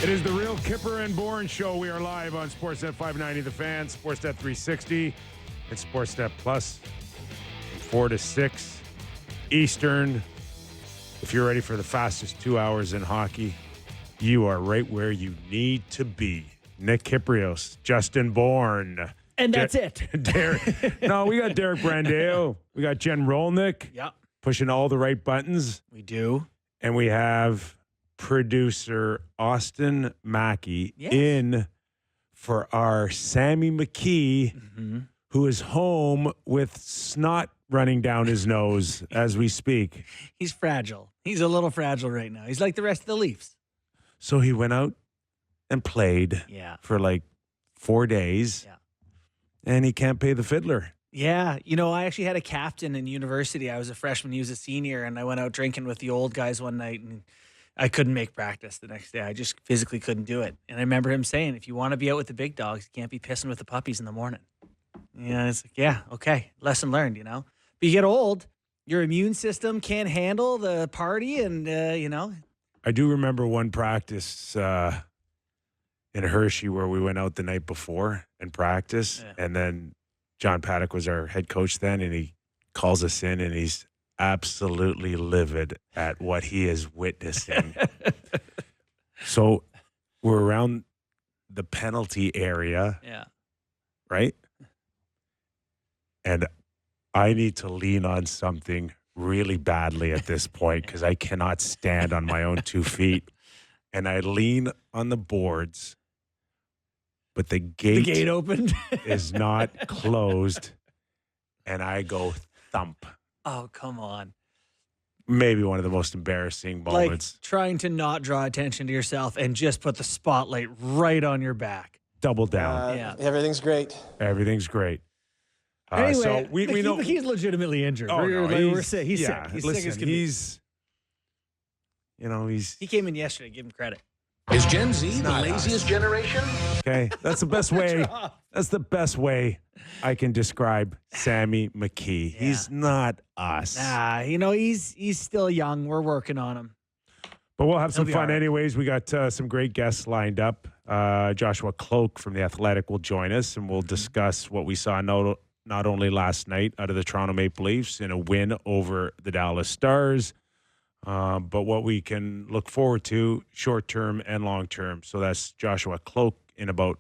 It is the real Kyper and Bourne show. We are live on Sportsnet 590 The Fan, Sportsnet 360, and Sportsnet Plus from 4 to 6 Eastern. If you're ready for the fastest 2 hours in hockey, you are right where you need to be. Nick Kypreos, Justin Bourne. And that's it. Derek. No, we got Derek Brandeo. We got Jen Rolnick. Yep. Pushing all the right buttons. We do. And we have producer Auston Mackey in for our Sammy McKee, who is home with snot running down his nose as we speak. He's fragile. He's a little fragile right now. He's like the rest of the Leafs. So he went out and played for like 4 days, and he can't pay the fiddler. Yeah. You know, I actually had a captain in university. I was a freshman. He was a senior, and I went out drinking with the old guys one night, and I couldn't make practice the next day. I just physically couldn't do it. And I remember him saying, if you want to be out with the big dogs, you can't be pissing with the puppies in the morning. Yeah, it's like, yeah, okay. Lesson learned, you know. But you get old, your immune system can't handle the party, and, you know. I do remember one practice in Hershey where we went out the night before and practice, and then John Paddock was our head coach then, and he calls us in, and he's absolutely livid at what he is witnessing. So we're around the penalty area, right? And I need to lean on something really badly at this point because I cannot stand on my own 2 feet. And I lean on the boards, but the gate opened is not closed, and I go thump. Oh, come on. Maybe one of the most embarrassing moments. Like trying to not draw attention to yourself and just put the spotlight right on your back. Double down. Everything's great. Everything's great. Anyway, so we know he's legitimately injured. Oh, no, We're sick. He's sick. He's sick as can be. He came in yesterday. Give him credit. Is Gen Z the laziest generation? Okay, that's the best way. That's the best way I can describe Sammy McKee. Yeah. He's not us. Nah, you know, he's still young. We're working on him. But we'll have some fun right. anyways. We got some great guests lined up. Joshua Kloke from The Athletic will join us, and we'll discuss what we saw not only last night out of the Toronto Maple Leafs in a win over the Dallas Stars, but what we can look forward to short-term and long-term. So that's Joshua Kloke in about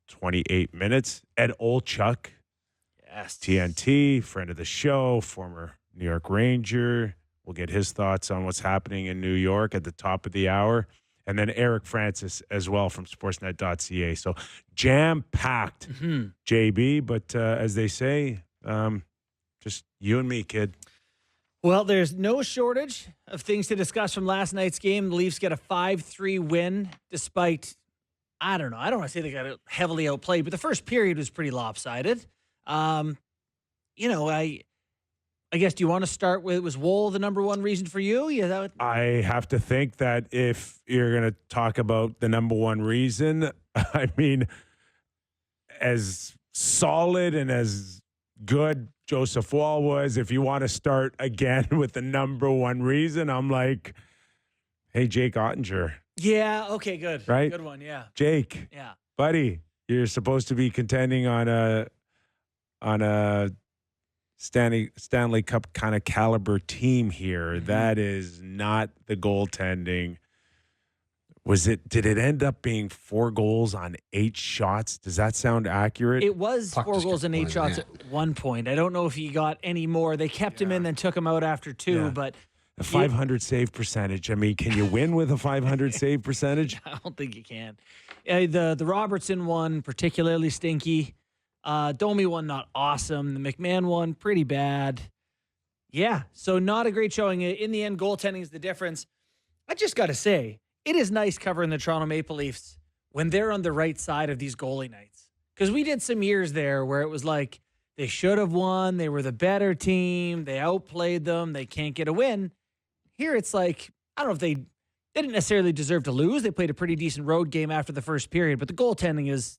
28 minutes. Ed Olczyk, TNT, friend of the show, former New York Ranger. We'll get his thoughts on what's happening in New York at the top of the hour. And then Eric Francis as well from Sportsnet.ca. So jam-packed, JB. But as they say, just you and me, kid. Well, there's no shortage of things to discuss from last night's game. The Leafs get a 5-3 win despite, I don't want to say they got heavily outplayed, but the first period was pretty lopsided. You know, I guess, do you want to start with, was Woll the number one reason for you? I have to think that if you're going to talk about the number one reason, I mean, as solid and as good Joseph Woll was, if you want to start again with the number one reason, I'm like, hey, Jake Ottinger. Yeah, okay, good. Right? Good one, yeah. Jake. Yeah. Buddy, you're supposed to be contending on a Stanley Cup kind of caliber team here. That is not the goaltending. Did it end up being 4 goals on 8 shots? Does that sound accurate? It was 4 goals and 8 shots at one point. I don't know if he got any more. They kept him in, then took him out after 2, but a 500 save percentage. I mean, can you win with a 500 save percentage? I don't think you can. The Robertson one, particularly stinky. Domi one, not awesome. The McMahon one, pretty bad. Yeah, so not a great showing. In the end, goaltending is the difference. I just got to say, it is nice covering the Toronto Maple Leafs when they're on the right side of these goalie nights. Because we did some years there where it was like they should have won. They were the better team. They outplayed them. They can't get a win. Here it's like, I don't know if they didn't necessarily deserve to lose. They played a pretty decent road game after the first period, but the goaltending is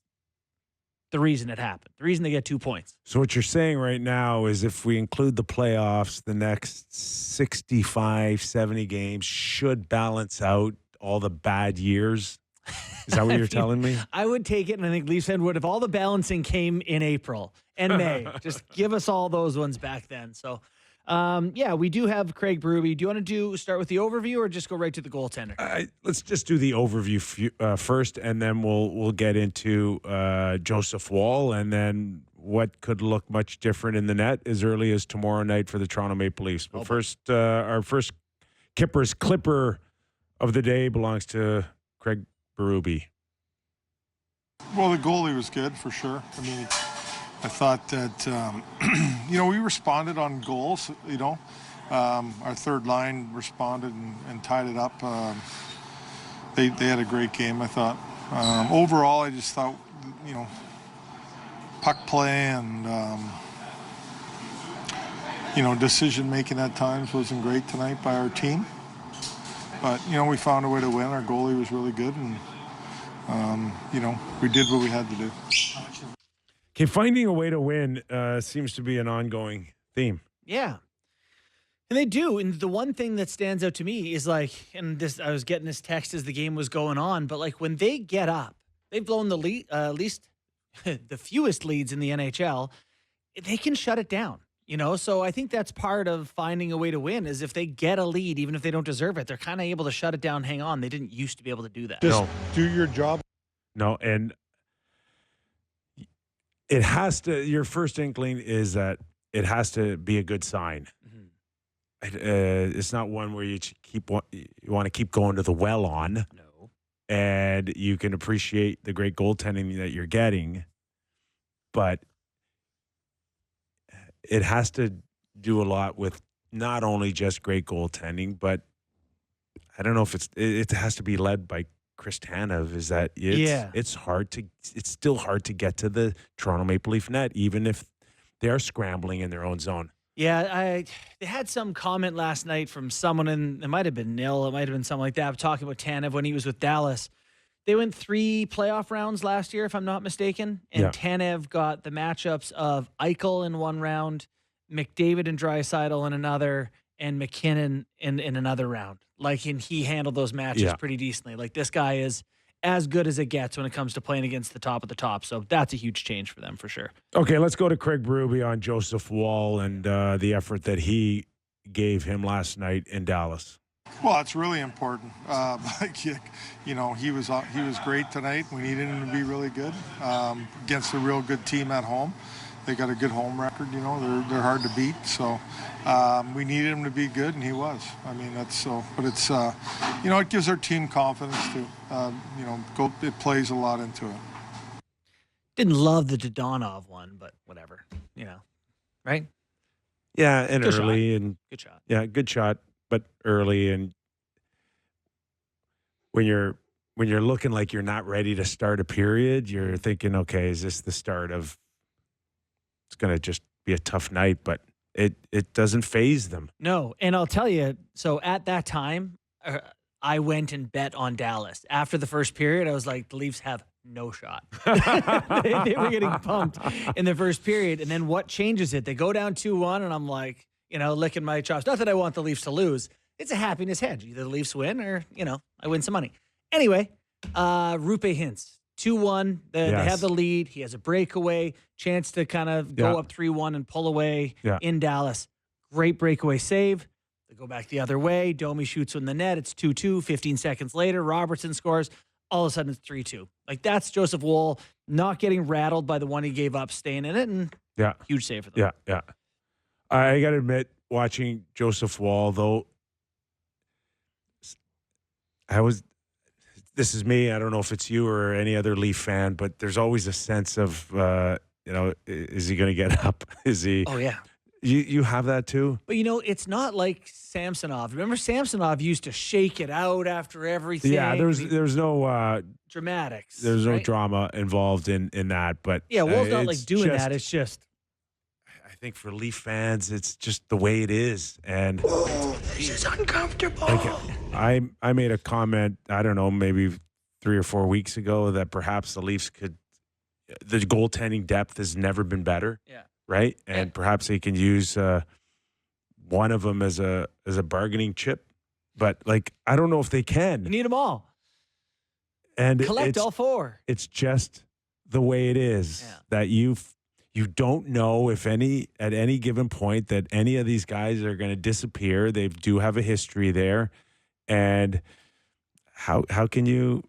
the reason it happened, the reason they get 2 points. So what you're saying right now is if we include the playoffs, the next 65, 70 games should balance out all the bad years Is that what you're telling me? I would take it, and I think Leafs fan would if all the balancing came in April and May. Just give us all those ones back then. So, yeah, we do have Craig Berube. Do you want to start with the overview or just go right to the goaltender? Let's just do the overview first, and then we'll get into Joseph Woll, and then what could look much different in the net as early as tomorrow night for the Toronto Maple Leafs. But first, our first Kyper's Clipper of the day belongs to Craig Berube. Well, the goalie was good for sure. I mean, I thought that, we responded on goals, Our third line responded and tied it up. They had a great game, I thought. Overall, I just thought, puck play and, decision-making at times wasn't great tonight by our team. But, we found a way to win. Our goalie was really good, and, we did what we had to do. Okay, finding a way to win seems to be an ongoing theme. Yeah. And they do. And the one thing that stands out to me is I was getting this text as the game was going on, but when they get up, they've blown the lead, least the fewest leads in the NHL. They can shut it down. So I think that's part of finding a way to win is if they get a lead, even if they don't deserve it, they're kind of able to shut it down, hang on. They didn't used to be able to do that. Just do your job. No, and it has to, your first inkling is that it has to be a good sign. Mm-hmm. It's not one where you want to keep going to the well on. No. And you can appreciate the great goaltending that you're getting, but it has to do a lot with not only just great goaltending, but I don't know if it has to be led by Chris Tanev. Is that it's still hard to get to the Toronto Maple Leaf net, even if they're scrambling in their own zone. Yeah, they had some comment last night from someone it might have been Nil, it might have been something like that, talking about Tanev when he was with Dallas. They went 3 playoff rounds last year, if I'm not mistaken, and Tanev got the matchups of Eichel in one round, McDavid and Draisaitl in another, and McKinnon in another round. And he handled those matches pretty decently. This guy is as good as it gets when it comes to playing against the top of the top. So that's a huge change for them for sure. Okay, let's go to Craig Berube on Joseph Woll and the effort that he gave him last night in Dallas. Well, it's really important. He was great tonight. We needed him to be really good against a real good team at home. They got a good home record. They're hard to beat. So we needed him to be good, and he was. I mean, that's so. But it's it gives our team confidence too. It plays a lot into it. Didn't love the Dodonov one, but whatever. Right? Yeah, and good early shot. and good shot. Yeah, good shot, but early, and when you're looking like you're not ready to start a period, you're thinking, okay, is this the start of? It's going to just be a tough night, but it doesn't faze them. No, and I'll tell you. So at that time, I went and bet on Dallas. After the first period, I was like, the Leafs have no shot. they were getting pumped in the first period, and then what changes it? They go down 2-1, and I'm like, licking my chops. Not that I want the Leafs to lose. It's a happiness hedge. Either the Leafs win or, I win some money. Anyway, Rupe Hintz, 2-1. They have the lead. He has a breakaway, chance to kind of go up 3-1 and pull away in Dallas. Great breakaway save. They go back the other way. Domi shoots in the net. It's 2-2. 15 seconds later, Robertson scores. All of a sudden, it's 3-2. That's Joseph Woll not getting rattled by the one he gave up, staying in it, and huge save for them. Yeah. I got to admit, watching Joseph Woll, though, this is me. I don't know if it's you or any other Leaf fan, but there's always a sense of, is he going to get up? Is he? Oh, yeah. You have that too? But, it's not like Samsonov. Remember Samsonov used to shake it out after everything? Yeah, there's no dramatics. There's no drama involved in that. But yeah, Woll's not doing that. It's just. I think for Leaf fans, it's just the way it is. And this is uncomfortable. I made a comment, I don't know, maybe 3 or 4 weeks ago that perhaps the Leafs the goaltending depth has never been better. Yeah. Right? And perhaps they can use one of them as a bargaining chip. But, I don't know if they can. You need them all. And Collect all 4. it's just the way it is that you don't know if at any given point that any of these guys are going to disappear. They do have a history there, and how can you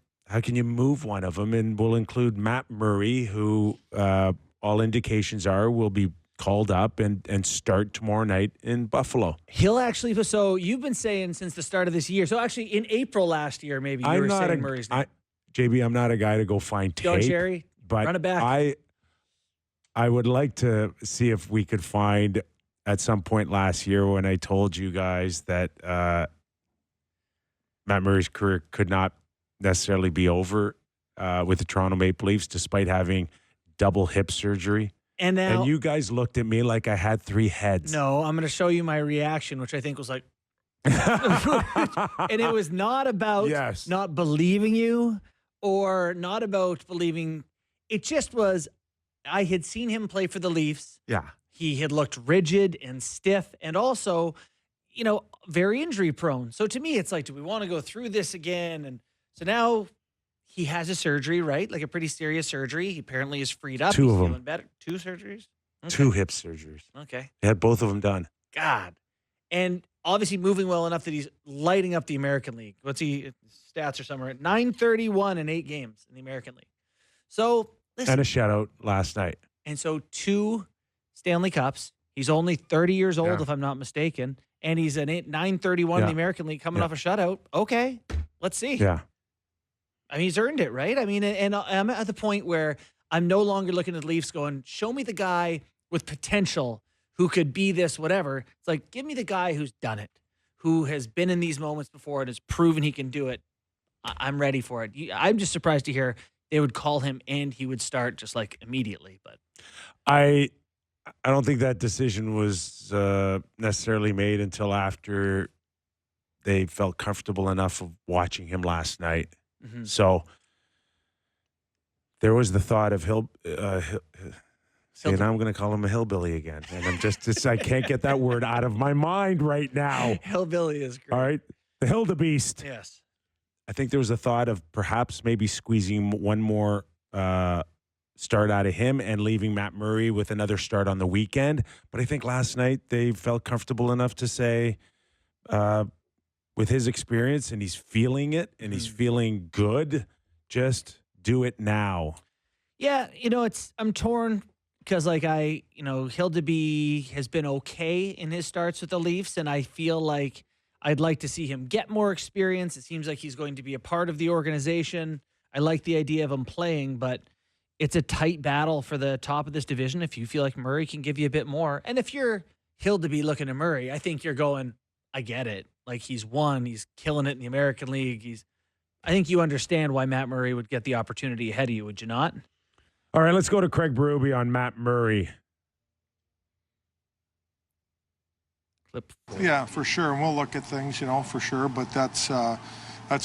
move one of them? And we'll include Matt Murray, who all indications are will be called up and start tomorrow night in Buffalo. He'll actually. So you've been saying since the start of this year. So actually, in April last year, maybe you were saying Murray's name. JB, I'm not a guy to go find tape. Don't, Jerry. But run it back. I would like to see if we could find at some point last year when I told you guys that Matt Murray's career could not necessarily be over with the Toronto Maple Leafs, despite having double hip surgery. And now, and you guys looked at me like I had 3 heads. No, I'm going to show you my reaction, which I think was like, and it was not about not believing you or not about believing. It just was, I had seen him play for the Leafs. Yeah. He had looked rigid and stiff and also, very injury prone. So to me, it's like, do we want to go through this again? And so now he has a surgery, right? Like a pretty serious surgery. He apparently is freed up. 2 He's of them. feeling better. 2 surgeries? Okay. 2 hip surgeries. Okay. He had both of them done. God. And obviously moving well enough that he's lighting up the American League. What's stats are somewhere at 931 in 8 games in the American League. So, listen. And a shutout last night. And so 2 Stanley Cups. He's only 30 years old, if I'm not mistaken. And he's an 931 in the American League coming off a shutout. Okay, let's see. Yeah. I mean, he's earned it, right? I mean, and I'm at the point where I'm no longer looking at the Leafs going, show me the guy with potential who could be this, whatever. It's like, give me the guy who's done it, who has been in these moments before and has proven he can do it. I'm ready for it. I'm just surprised to hear they would call him and he would start just like immediately. But I don't think that decision was necessarily made until after they felt comfortable enough of watching him last night. Mm-hmm. So there was the thought of see, now I'm going to call him a hillbilly again. And I'm just I can't get that word out of my mind right now. Hillbilly is great. All right. The Hildebeest. Yes. I think there was a thought of perhaps maybe squeezing one more start out of him and leaving Matt Murray with another start on the weekend. But I think last night they felt comfortable enough to say, with his experience and he's feeling it and he's feeling good, just do it now. Yeah, I'm torn because Hildeby has been okay in his starts with the Leafs, and I feel like I'd like to see him get more experience. It seems like he's going to be a part of the organization. I like the idea of him playing, but it's a tight battle for the top of this division if you feel like Murray can give you a bit more. And if you're Hildeby looking at Murray, I think you're going, I get it. Like he's killing it in the American League. I think you understand why Matt Murray would get the opportunity ahead of you, would you not? All right, let's go to Craig Berube on Matt Murray. Clip. Yeah, for sure. And we'll look at things, for sure. But that's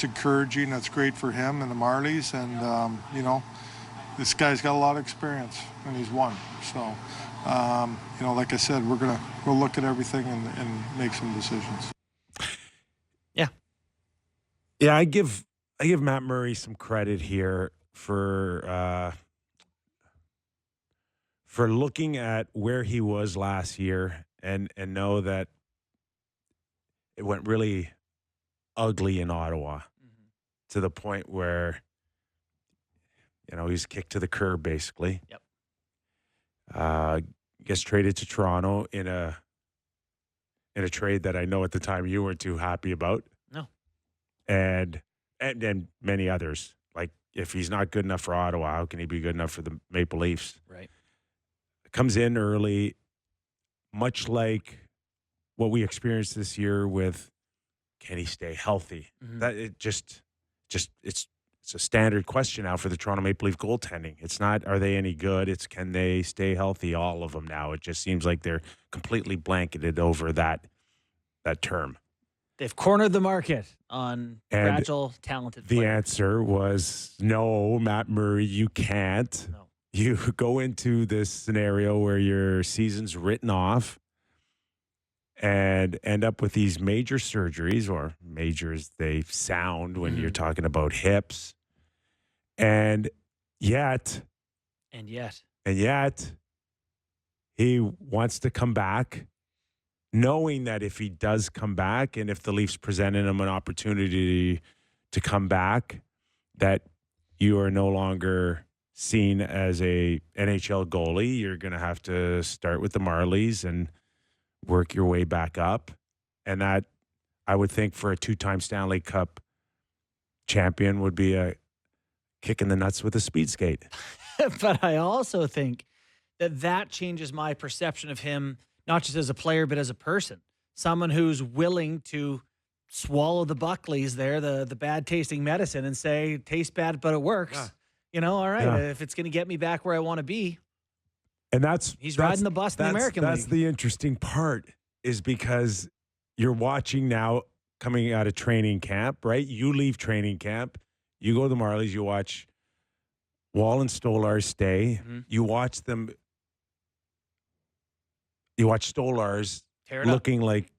encouraging. That's great for him and the Marlies. And, this guy's got a lot of experience and he's won. So, like I said, we'll look at everything and make some decisions. Yeah. Yeah, I give Matt Murray some credit here for looking at where he was last year and know that it went really ugly in Ottawa to the point where he's kicked to the curb basically. Yep. Gets traded to Toronto in a trade that I know at the time you weren't too happy about. No. And many others. Like if he's not good enough for Ottawa, how can he be good enough for the Maple Leafs? Right. Comes in early, much like what we experienced this year with can he stay healthy? Mm-hmm. That it's a standard question now for the Toronto Maple Leaf goaltending. It's not are they any good? It's can they stay healthy? All of them now. It just seems like they're completely blanketed over that term. They've cornered the market on fragile, talented players. The answer was no, Matt Murray, you can't. No. You go into this scenario where your season's written off and end up with these major surgeries, or major as they sound when you're talking about hips, And yet, And yet. he wants to come back, knowing that if he does come back and if the Leafs presented him an opportunity to come back, that you are no longer seen as a NHL goalie. You're going to have to start with the Marlies and work your way back up. And that, I would think, for a 2-time Stanley Cup champion would be a kick in the nuts with a speed skate. But I also think that changes my perception of him, not just as a player, but as a person. Someone who's willing to swallow the Buckleys there, the bad tasting medicine, and say, tastes bad, but it works. Yeah. You know, all right, Yeah. if it's going to get me back where I want to be. And He's riding the bus in the American League. That's the interesting part, is because you're watching now coming out of training camp, right? You leave training camp, you go to the Marlies, you watch Woll and Stolarz stay. Mm-hmm. You watch Stolarz Tear it up. looking like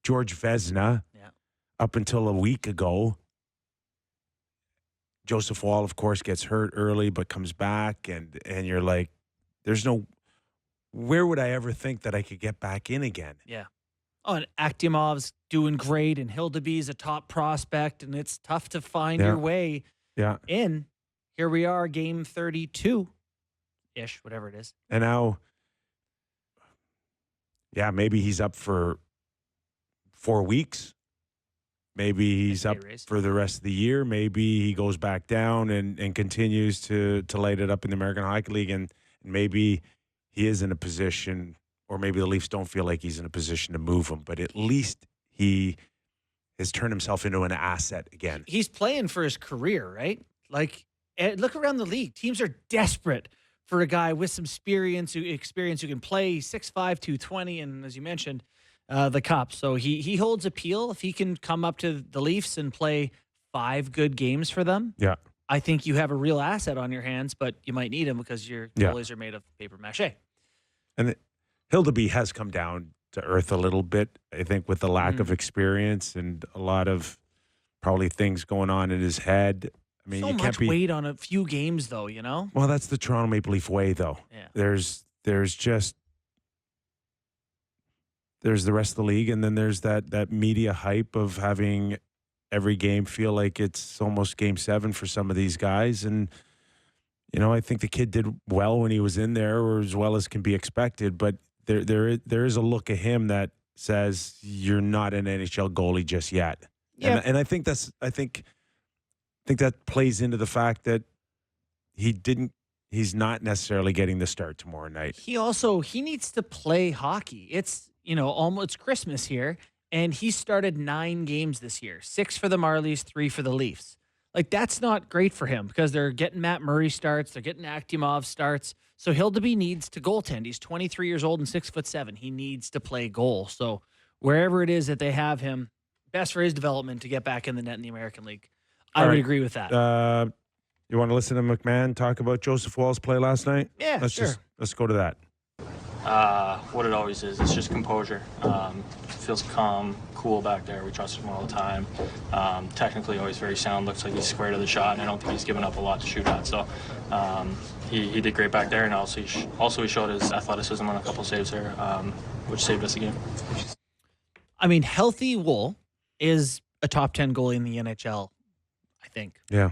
George Vezina up until a week ago. Joseph Woll, of course, gets hurt early but comes back, and you're like, where would I ever think that I could get back in again? Yeah. Oh, and Akhtimov's doing great, and Hildeby's a top prospect, and it's tough to find your way in. Here we are, game 32-ish, whatever it is. And now, maybe he's up for 4 weeks. Maybe he's up for the rest of the year. Maybe he goes back down and continues to light it up in the American Hockey League. And maybe he is in a position, or maybe the Leafs don't feel like he's in a position to move him. But at least he has turned himself into an asset again. He's playing for his career, right? Like, look around the league. Teams are desperate for a guy with some experience who can play 6'5", 220, and as you mentioned, the Cup. So he holds appeal. If he can come up to the Leafs and play 5 good games for them, I think you have a real asset on your hands, but you might need him because your goalies are made of paper mache. And Hildeby has come down to earth a little bit, I think, with the lack of experience and a lot of probably things going on in his head. I mean, so you much can't be weight on a few games, though, you know? Well, that's the Toronto Maple Leaf way, though. Yeah. There's the rest of the league, and then there's that media hype of having every game feel like it's almost game 7 for some of these guys. And, you know, I think the kid did well when he was in there, or as well as can be expected, but there is a look at him that says you're not an NHL goalie just yet. Yeah. And I think that plays into the fact that he's not necessarily getting the start tomorrow night. He needs to play hockey. It's, almost Christmas here, and he started 9 games this year, 6 for the Marlies, 3 for the Leafs. Like, that's not great for him because they're getting Matt Murray starts, they're getting Akhtimov starts. So Hildeby needs to goaltend. He's 23 years old and 6'7". He needs to play goal. So wherever it is that they have him, best for his development to get back in the net in the American League. I would agree with that. You want to listen to McMahon talk about Joseph Woll's play last night? Yeah, sure. Let's go to that. What it always is. It's just composure. Feels calm, cool back there. We trust him all the time. Technically always very sound. Looks like he's square to the shot, and I don't think he's given up a lot to shoot at. So he did great back there, and also he showed his athleticism on a couple saves there, which saved us the game. I mean, healthy Woll is a top 10 goalie in the NHL, I think. Yeah.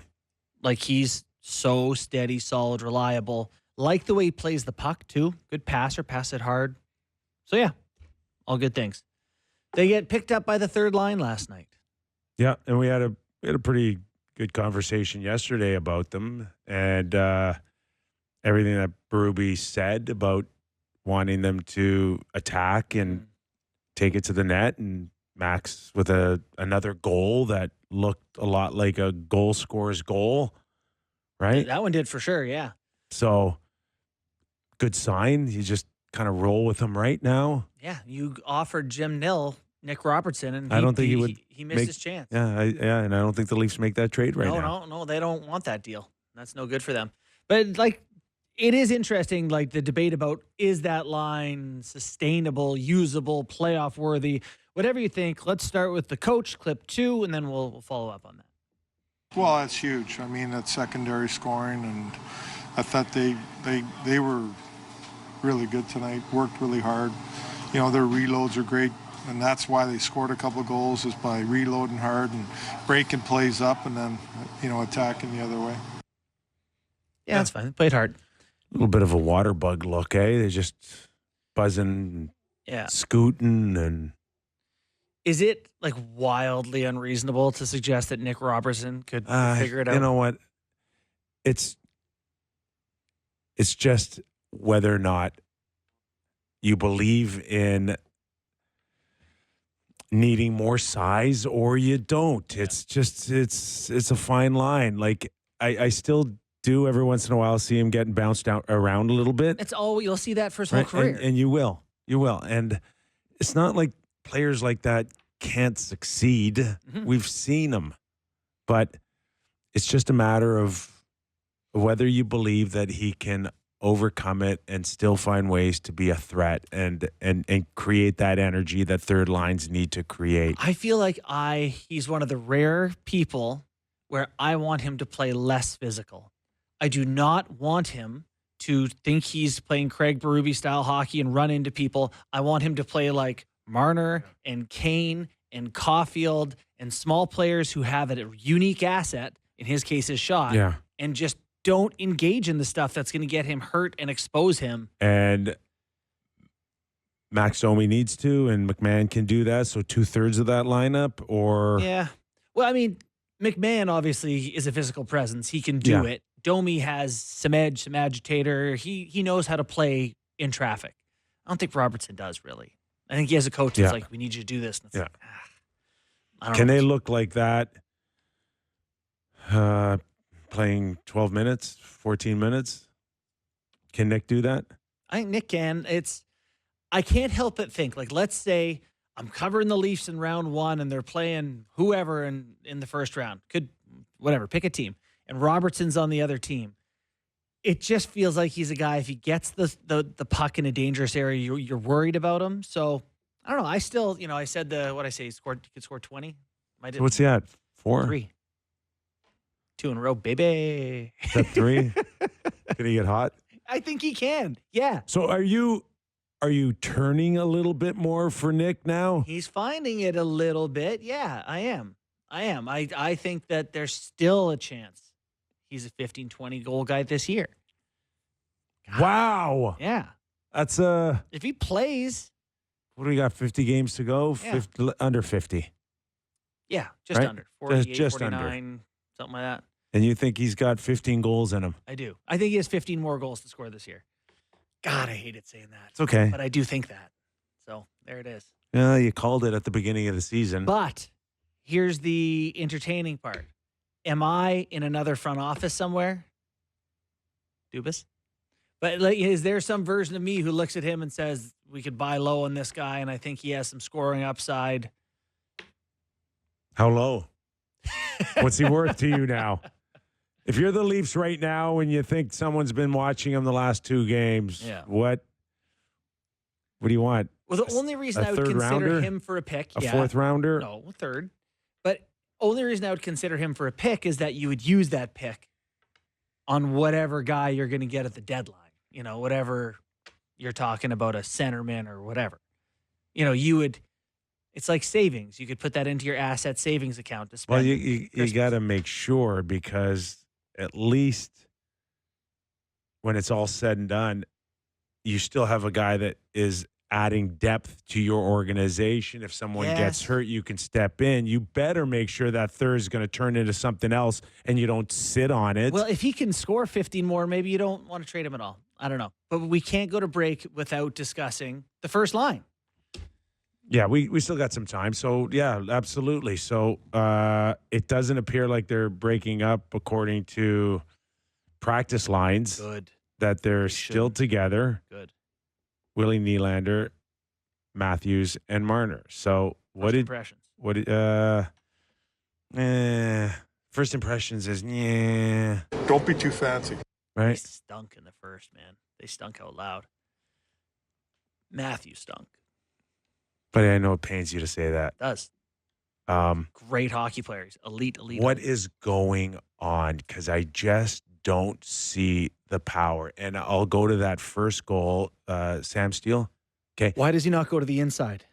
Like, he's so steady, solid, reliable. Like the way he plays the puck, too. Good passer, pass it hard. So, yeah, all good things. They get picked up by the third line last night. Yeah, and we had a pretty good conversation yesterday about them, and everything that Berube said about wanting them to attack and take it to the net, and Max with another goal that looked a lot like a goal scorer's goal, right? That one did for sure, yeah. So, good sign. You just kind of roll with him right now. Yeah, you offered Jim Nill, Nick Robertson, and I don't think he would. He missed his chance. Yeah, and I don't think the Leafs make that trade right now. No, they don't want that deal. That's no good for them. But, it is interesting, the debate about, is that line sustainable, usable, playoff worthy, whatever you think. Let's start with the coach, clip 2, and then we'll follow up on that. Well, that's huge. I mean, that secondary scoring, and I thought they were really good tonight, worked really hard. You know, their reloads are great, and that's why they scored a couple of goals, is by reloading hard and breaking plays up and then, you know, attacking the other way. Yeah, that's fine. They played hard. A little bit of a water bug look, eh? They're just buzzing, Yeah. scooting, and Is it like wildly unreasonable to suggest that Nick Robertson could figure it out? you know what? It's just whether or not you believe in needing more size or you don't. Yeah. It's just it's a fine line. Like I still do every once in a while see him getting bounced out around a little bit. It's all you'll see that for his whole Right? career. And you will. And it's not like players like that can't succeed. Mhm. We've seen them. But it's just a matter of whether you believe that he can overcome it and still find ways to be a threat and create that energy that third lines need to create. I feel like he's one of the rare people where I want him to play less physical. I do not want him to think he's playing Craig Berube style hockey and run into people. I want him to play like Marner and Kane and Caulfield and small players who have a unique asset, in his case his shot, Yeah. and just don't engage in the stuff that's going to get him hurt and expose him. And Max Domi needs to, and McMahon can do that. So 2/3 of that lineup, or Yeah. Well, I mean, McMahon obviously is a physical presence. He can do it. Domi has some edge, some agitator. He knows how to play in traffic. I don't think Robertson does, really. I think he has a coach that's like, we need you to do this. And it's like, I don't can know. they look like that playing 12 minutes, 14 minutes? Can Nick do that? I think Nick can. I can't help but think, like, let's say I'm covering the Leafs in round one and they're playing whoever in the first round. Could, whatever, pick a team. And Robertson's on the other team. It just feels like he's a guy, if he gets the puck in a dangerous area, you're worried about him. So, I don't know. I still, I said he could score 20. So what's he at? 4? 3. 2 in a row, baby. Is that 3? Can he get hot? I think he can. Yeah. So are you turning a little bit more for Nick now? He's finding it a little bit. Yeah, I am. I think that there's still a chance he's a 15, 20 goal guy this year. Wow. Yeah. That's If he plays. what do we got? 50 games to go? Yeah. 50, under 50. Yeah, just Right? under. 48, Just 49, under. something like that. And you think he's got 15 goals in him? I do. I think he has 15 more goals to score this year. God, I hated saying that. It's okay. But I do think that. So there it is. Yeah, you called it at the beginning of the season. But here's the entertaining part. Am I in another front office somewhere? Dubas? But like, is there some version of me who looks at him and says, we could buy low on this guy and I think he has some scoring upside? How low? What's he worth to you now? If you're the Leafs right now and you think someone's been watching him the last 2 games, what do you want? Well, the only reason a I would third consider rounder? him for a pick. A 4th rounder? No, third. But only reason I would consider him for a pick is that you would use that pick on whatever guy you're going to get at the deadline. Whatever you're talking about, a centerman or whatever. You would, it's like savings. You could put that into your asset savings account to spend. Well, you got to make sure, because at least when it's all said and done, you still have a guy that is adding depth to your organization. If someone gets hurt, you can step in. You better make sure that third is going to turn into something else and you don't sit on it. Well, if he can score 15 more, maybe you don't want to trade him at all. I don't know. But we can't go to break without discussing the first line. Yeah, we still got some time. So, yeah, absolutely. So, it doesn't appear like they're breaking up according to practice lines. Good. That they're still together. Good. Willie Nylander, Matthews, and Marner. So, First impressions. First impressions is, yeah. Don't be too fancy. They Right? stunk in the first, man. They stunk out loud. Matthew stunk. But I know it pains you to say that. It does. Great hockey players, elite. What is going on? Because I just don't see the power. And I'll go to that first goal, Sam Steele. Okay. Why does he not go to the inside?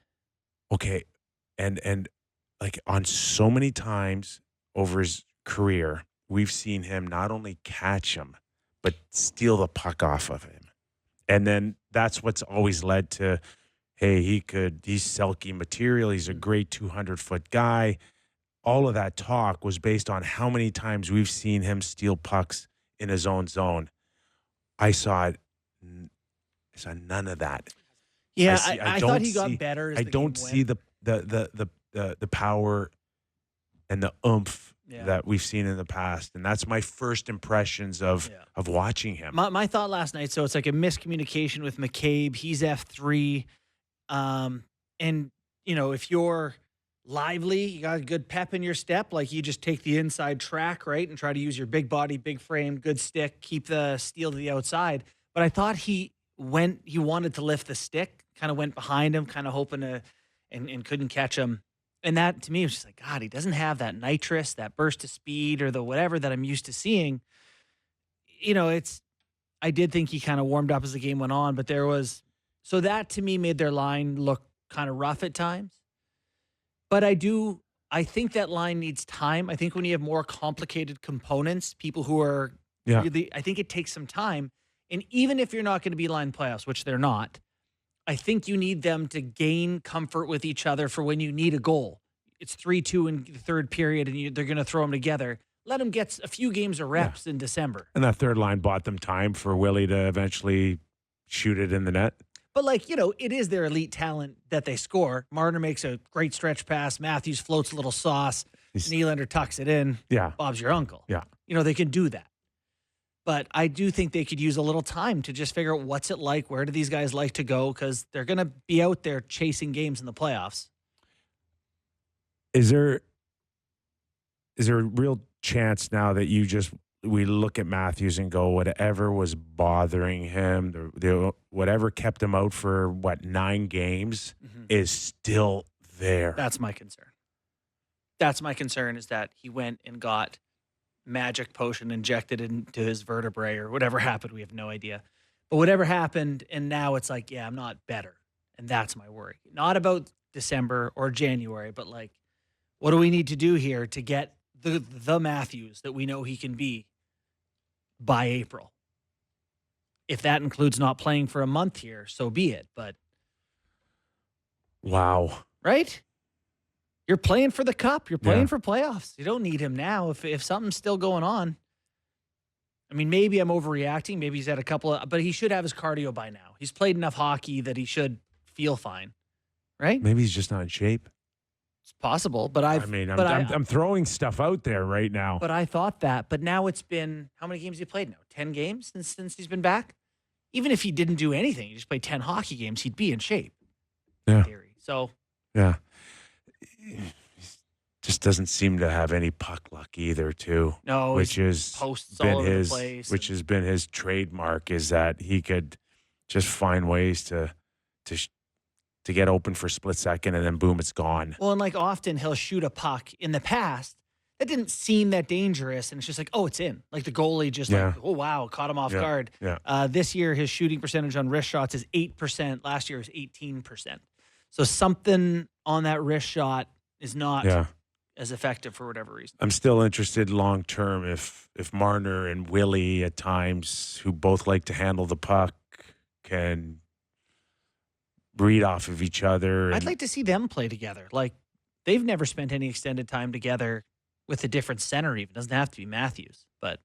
Okay. And like on so many times over his career, we've seen him not only catch him, but steal the puck off of him. And then that's what's always led to, hey, he's Selke material. He's a great 200-foot guy. All of that talk was based on how many times we've seen him steal pucks in his own zone. I saw none of that. Yeah, I thought he got better. I don't see the power and the oomph that we've seen in the past, and that's my first impressions of watching him. My thought last night. So it's like a miscommunication with McCabe. He's F3, and if you're lively, you got a good pep in your step, like you just take the inside track, right, and try to use your big body, big frame, good stick, keep the steel to the outside. But I thought he wanted to lift the stick, kind of went behind him, kind of hoping to, and couldn't catch him. And that, to me, was just like, God, he doesn't have that nitrous, that burst of speed, or the whatever that I'm used to seeing. I did think he kind of warmed up as the game went on, but so that to me made their line look kind of rough at times. But I think that line needs time. I think when you have more complicated components, people who are really, I think it takes some time. And even if you're not going to be line playoffs, which they're not, I think you need them to gain comfort with each other for when you need a goal. It's 3-2 in the third period, and they're going to throw them together. Let them get a few games of reps in December. And that third line bought them time for Willie to eventually shoot it in the net. But, it is their elite talent that they score. Marner makes a great stretch pass. Matthews floats a little sauce. Nylander tucks it in. Yeah. Bob's your uncle. Yeah. They can do that. But I do think they could use a little time to just figure out what's it like, where do these guys like to go, because they're going to be out there chasing games in the playoffs. Is there a real chance now that we look at Matthews and go, whatever was bothering him, whatever kept him out for 9 games is still there? That's my concern. That's my concern, is that he went and got magic potion injected into his vertebrae, or whatever happened. We have no idea. But whatever happened, and now it's like, I'm not better. And that's my worry. Not about December or January, but what do we need to do here to get the Matthews that we know he can be by April? If that includes not playing for a month here, so be it. But wow. Right? You're playing for the cup. You're playing for playoffs. You don't need him now if something's still going on. I mean, maybe I'm overreacting. Maybe he's had a couple but he should have his cardio by now. He's played enough hockey that he should feel fine, right? Maybe he's just not in shape. It's possible, but I'm throwing stuff out there right now. But I thought that. But now it's been, how many games he played now? 10 games since he's been back? Even if he didn't do anything, he just played 10 hockey games, he'd be in shape. Yeah. In theory. So. Yeah. He just doesn't seem to have any puck luck either, too. No, which has posts all over the place. Which has been his trademark, is that he could just find ways to get open for a split second, and then boom, it's gone. Well, and often he'll shoot a puck in the past that didn't seem that dangerous, and it's just like, oh, it's in. Like the goalie just oh, wow, caught him off guard. Yeah. This year, his shooting percentage on wrist shots is 8%. Last year was 18%. So something on that wrist shot is not as effective for whatever reason. I'm still interested long term if Marner and Willie at times, who both like to handle the puck, can read off of each other. I'd like to see them play together. They've never spent any extended time together with a different center even. Doesn't have to be Matthews, but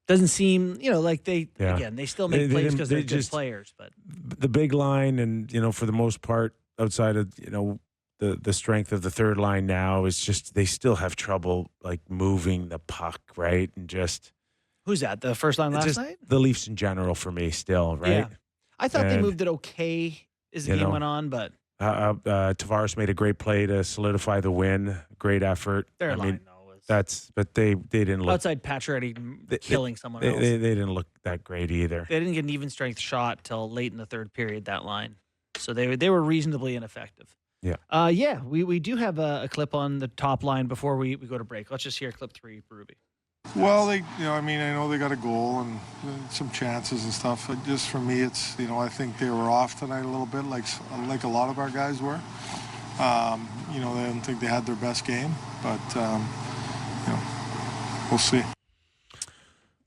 doesn't seem, again, they still make plays because they're good players. But the big line, and, for the most part, outside of, the strength of the third line now, is just they still have trouble, moving the puck, right? And just... Who's that? The first line last night? The Leafs in general for me still, right? Yeah. I thought they moved it okay as the game went on, but... Tavares made a great play to solidify the win. Great effort. Their line, though, was... But they didn't look... Outside Pacioretty killing someone else. They didn't look that great either. They didn't get an even strength shot till late in the third period, that line. So they were reasonably ineffective. Yeah, we do have a clip on the top line before we go to break. Let's just hear clip 3 for Ruby. Well, I know they got a goal and some chances and stuff. But just for me, it's, I think they were off tonight a little bit, like a lot of our guys were. They didn't think they had their best game, but we'll see.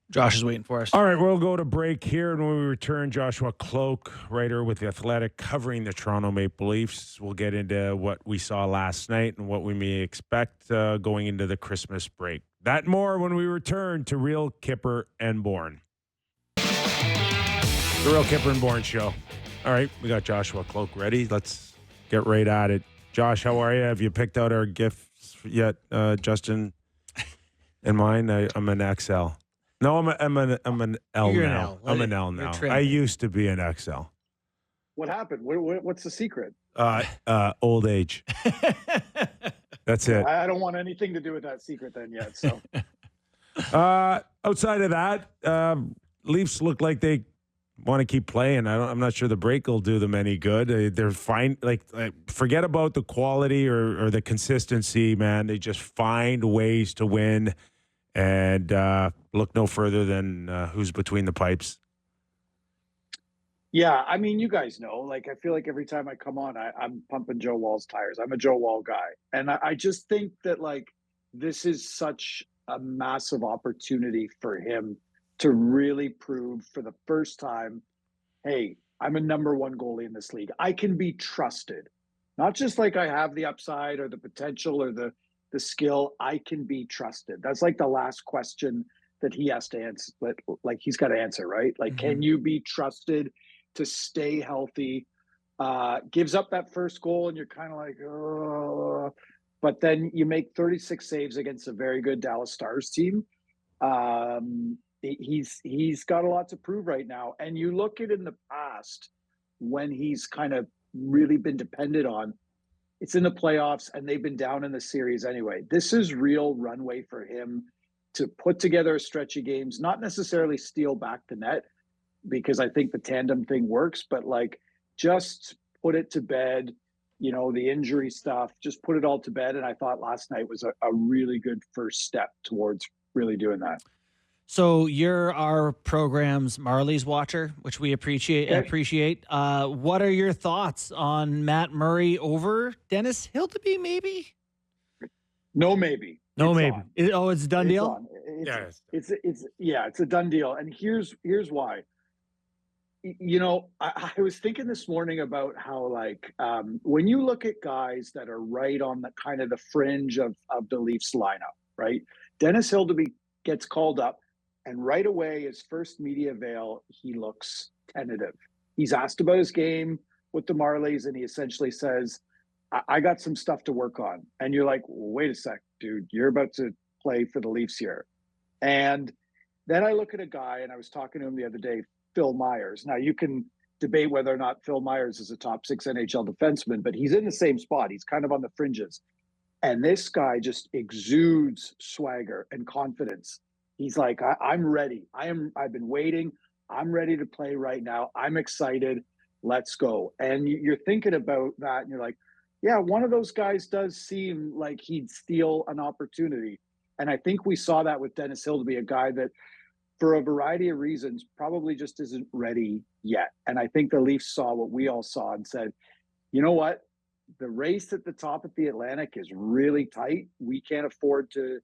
Josh is waiting for us. All right, we'll go to break here, and when we return, Joshua Kloke, writer with The Athletic, covering the Toronto Maple Leafs. We'll get into what we saw last night and what we may expect going into the Christmas break. That more when we return to Real Kyper and Bourne. The Real Kyper and Bourne Show. All right, we got Joshua Kloke ready. Let's get right at it. Josh, how are you? Have you picked out our gifts yet, Justin? And mine, I'm an XL. No, I'm an L You're now. an L. I'm an L now. trending. I used to be an XL. What happened? What's the secret? Old age. That's it. I don't want anything to do with that secret then yet. So Outside of that, Leafs look like they want to keep playing. I'm not sure the break will do them any good. They're fine. Forget about the quality or the consistency, man. They just find ways to win. And look no further than who's between the pipes. yeah, I mean, you guys know. I feel like every time I come on, I'm pumping Joe Wall's tires. I'm a Joe Wall guy, and I just think that this is such a massive opportunity for him to really prove for the first time, hey, I'm a number one goalie in this league. I can be trusted, not just I have the upside or the potential or the skill. I can be trusted. That's the last question that he has to answer. He's got to answer, right? Can you be trusted to stay healthy? Gives up that first goal and you're kind of oh, but then you make 36 saves against a very good Dallas Stars team. He's got a lot to prove right now. And you look at in the past when he's kind of really been depended on, it's in the playoffs and they've been down in the series anyway. This is real runway for him to put together a stretch of games, not necessarily steal back the net, because I think the tandem thing works, but just put it to bed, the injury stuff, just put it all to bed. And I thought last night was a really good first step towards really doing that. So you're our program's Marlies watcher, which we appreciate. Okay. What are your thoughts on Matt Murray over Dennis Hildeby? Maybe. No, maybe. No, It's maybe. on. It's a done deal. On. It's a done deal. And here's why. I was thinking this morning about how when you look at guys that are right on the kind of the fringe of the Leafs lineup, right? Dennis Hildeby gets called up, and right away, his first media avail, he looks tentative. He's asked about his game with the Marlies, and he essentially says, I got some stuff to work on. And you're like, wait a sec, dude, you're about to play for the Leafs here. And then I look at a guy, and I was talking to him the other day, Phil Myers. Now, you can debate whether or not Phil Myers is a top 6 NHL defenseman, but he's in the same spot. He's kind of on the fringes. And this guy just exudes swagger and confidence. He's like, I'm ready. I've been waiting. I'm ready to play right now. I'm excited. Let's go. And you're thinking about that, and you're like, yeah, one of those guys does seem like he'd steal an opportunity. And I think we saw that with Dennis Hildeby, a guy that, for a variety of reasons, probably just isn't ready yet. And I think the Leafs saw what we all saw and said, you know what? The race at the top of the Atlantic is really tight. We can't afford to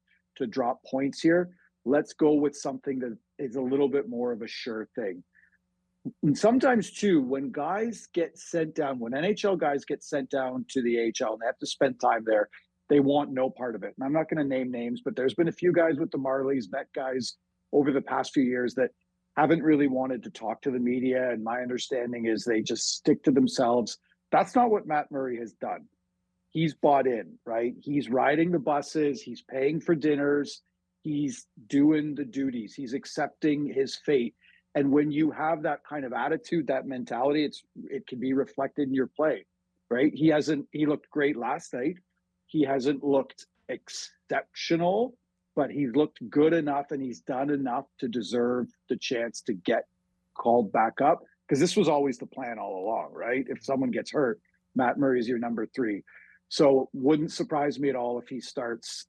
drop points here. Let's go with something that is a little bit more of a sure thing. And sometimes, too, when guys get sent down, when NHL guys get sent down to the AHL and they have to spend time there, they want no part of it. And I'm not going to name names, but there's been a few guys with the Marlies, vet guys, over the past few years that haven't really wanted to talk to the media. And my understanding is they just stick to themselves. That's not what Matt Murray has done. He's bought in, right? He's riding the buses. He's paying for dinners. He's doing the duties. He's accepting his fate. And when you have that kind of attitude, that mentality, it can be reflected in your play, right? He looked great last night. He hasn't looked exceptional, but he's looked good enough and he's done enough to deserve the chance to get called back up. Because this was always the plan all along, right? If someone gets hurt, Matt Murray's your number 3. So wouldn't surprise me at all if he starts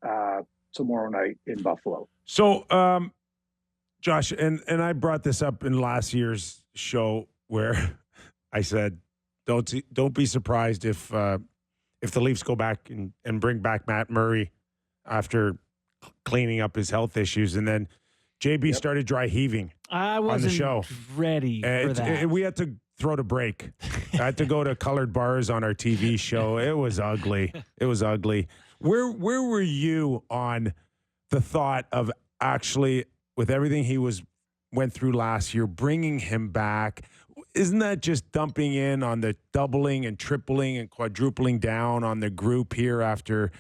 tomorrow night in Buffalo. So, Josh, and I brought this up in last year's show where I said, don't be surprised if the Leafs go back and bring back Matt Murray after cleaning up his health issues, and then JB started dry heaving I wasn't on the show. ready for that. We had to throw to break. I had to go to colored bars on our TV show. It was ugly. It was ugly. Where were you on the thought of actually, with everything he went through last year, bringing him back? Isn't that just dumping in on the doubling and tripling and quadrupling down on the group here after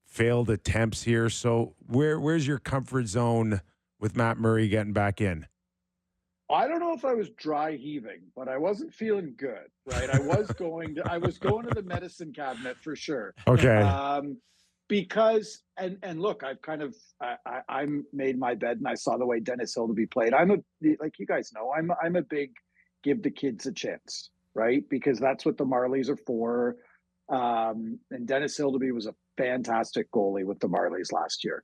failed attempts here? So where's your comfort zone with Matt Murray getting back in? I don't know if I was dry heaving, but I wasn't feeling good, right? I was going to the medicine cabinet for sure. Okay. Because look, I've kind of I made my bed and I saw the way Dennis Hildeby played. Like you guys know, I'm a big give the kids a chance, right? Because that's what the Marlies are for. And Dennis Hildeby was a fantastic goalie with the Marlies last year.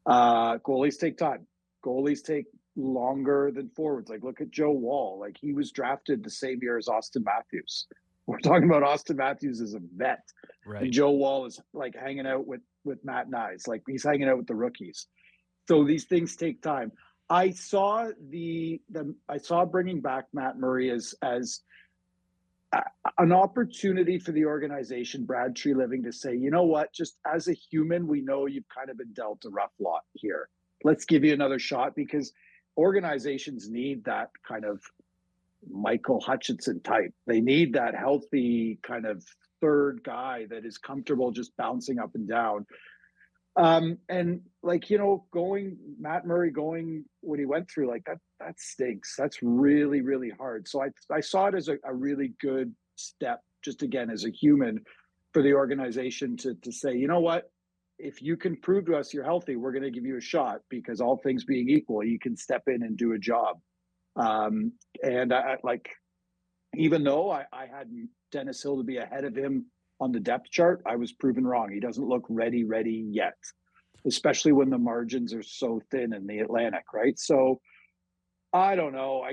Goalies take time. Goalies take longer than forwards. Like, look at Joe Woll. Like, he was drafted the same year as Auston Matthews. We're talking about Auston Matthews as a vet. Right. And Joe Woll is like hanging out with Matt Nyes. Like, he's hanging out with the rookies. So these things take time. I saw I saw bringing back Matt Murray as an opportunity for the organization, Brad Treliving, to say, you know what, just as a human, we know you've kind of been dealt a rough lot here. Let's give you another shot, because organizations need that kind of Michael Hutchinson type. They need that healthy kind of third guy that is comfortable just bouncing up and down. And like, you know, Matt Murray going what he went through, like that stinks. That's really, really hard. So I saw it as a really good step, just again, as a human, for the organization to say, you know what, if you can prove to us you're healthy, we're going to give you a shot, because all things being equal, you can step in and do a job. And I like, even though I had Dennis Hill to be ahead of him on the depth chart, I was proven wrong. He doesn't look ready yet, especially when the margins are so thin in the Atlantic, right? So I don't know.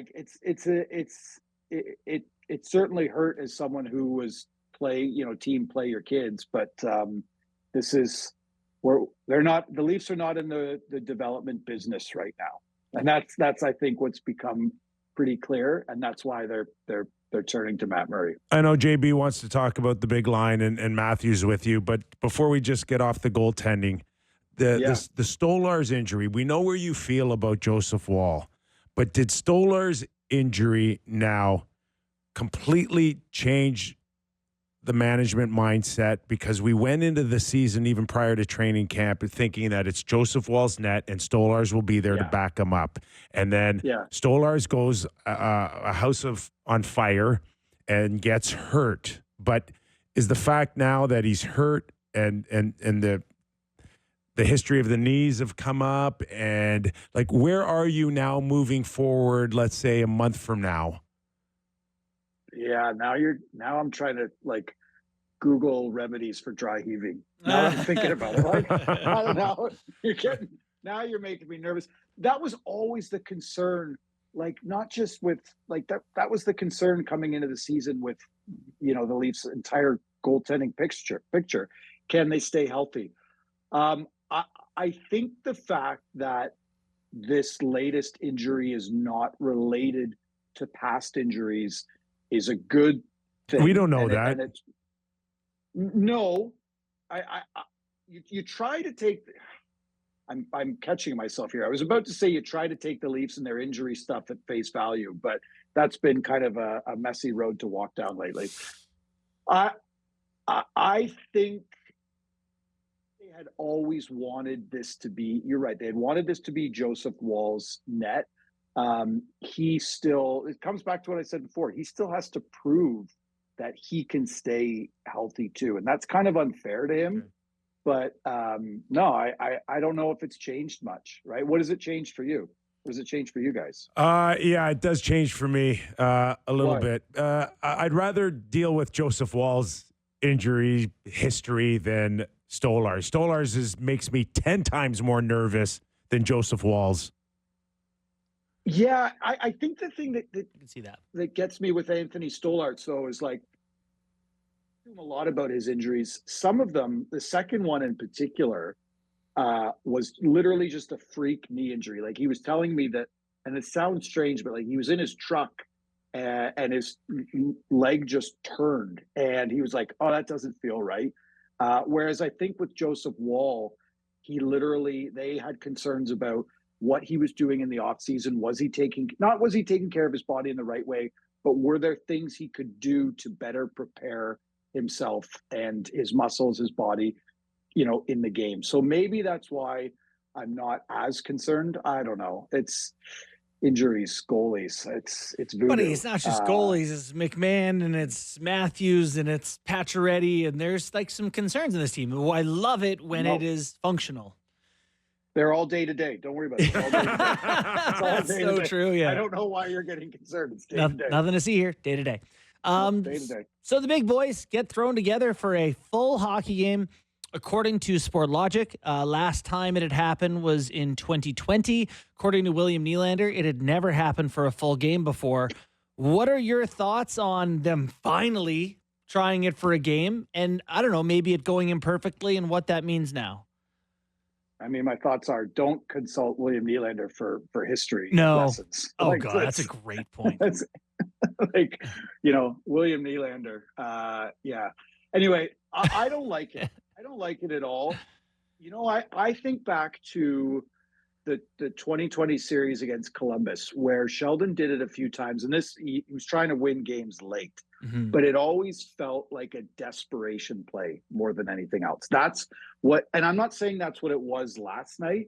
It certainly hurt as someone who was team play your kids, but this is where the Leafs are not in the development business right now, and that's I think what's become pretty clear, and that's why they're turning to Matt Murray. I know JB wants to talk about the big line and Matthews with you, but before we just get off the goaltending, the Stolarz injury, we know where you feel about Joseph Woll, but did Stolarz injury now completely change the management mindset? Because we went into the season, even prior to training camp, thinking that it's Joseph Woll's net and Stolarz will be there to back him up. And then Stolarz goes a house on fire and gets hurt. But is the fact now that he's hurt and the history of the knees have come up, and like, where are you now moving forward, let's say a month from now? Yeah, now I'm trying to like Google remedies for dry heaving. Now I'm thinking about it. Like, I don't know. You're making me nervous. That was always the concern. Like, not just with like that was the concern coming into the season with, the Leafs' entire goaltending picture. Can they stay healthy? I think the fact that this latest injury is not related to past injuries is a good thing. We don't know that. No, you try to take. I'm catching myself here. I was about to say you try to take the Leafs and their injury stuff at face value, but that's been kind of a messy road to walk down lately. I think they had always wanted this to be. You're right. They had wanted this to be Joseph Woll's net. It comes back to what I said before. He still has to prove that he can stay healthy too. And that's kind of unfair to him. But no, I don't know if it's changed much, right? What has it changed for you? What does it change for you guys? Yeah, it does change for me a little bit. I'd rather deal with Joseph Woll's injury history than Stolarz. Stolarz makes me 10 times more nervous than Joseph Woll's. Yeah, I think the thing that You can see that. that gets me with Anthony Stolarz, though, is like a lot about his injuries. Some of them, the second one in particular, was literally just a freak knee injury. Like he was telling me that, and it sounds strange, but like he was in his truck and his leg just turned, and he was like, "Oh, that doesn't feel right." Whereas I think with Joseph Woll, they had concerns about what he was doing in the off season. Was he taking care of his body in the right way, but were there things he could do to better prepare himself and his muscles, his body, in the game? So maybe that's why I'm not as concerned. I don't know. It's injuries, goalies. It's voodoo. But it's not just goalies. It's McMahon and it's Matthews and it's Pacioretty, and there's like some concerns in this team. Well, I love it when it is functional. They're all day to day. Don't worry about it. It's all day to day. It's all That's day so to day. true. Yeah. I don't know why you're getting concerned. It's day to day. Nothing to see here. Day to day. Day to day. So the big boys get thrown together for a full hockey game. According to Sportlogic, last time it had happened was in 2020. According to William Nylander, it had never happened for a full game before. What are your thoughts on them finally trying it for a game? And I don't know, maybe it going imperfectly and what that means now. I mean, my thoughts are don't consult William Nylander for history lessons. Oh, God, that's a great point. That's like, William Nylander. Yeah. Anyway, I don't like it. I don't like it at all. I think back to the 2020 series against Columbus, where Sheldon did it a few times, and he was trying to win games late. Mm-hmm. But it always felt like a desperation play more than anything else. And I'm not saying that's what it was last night,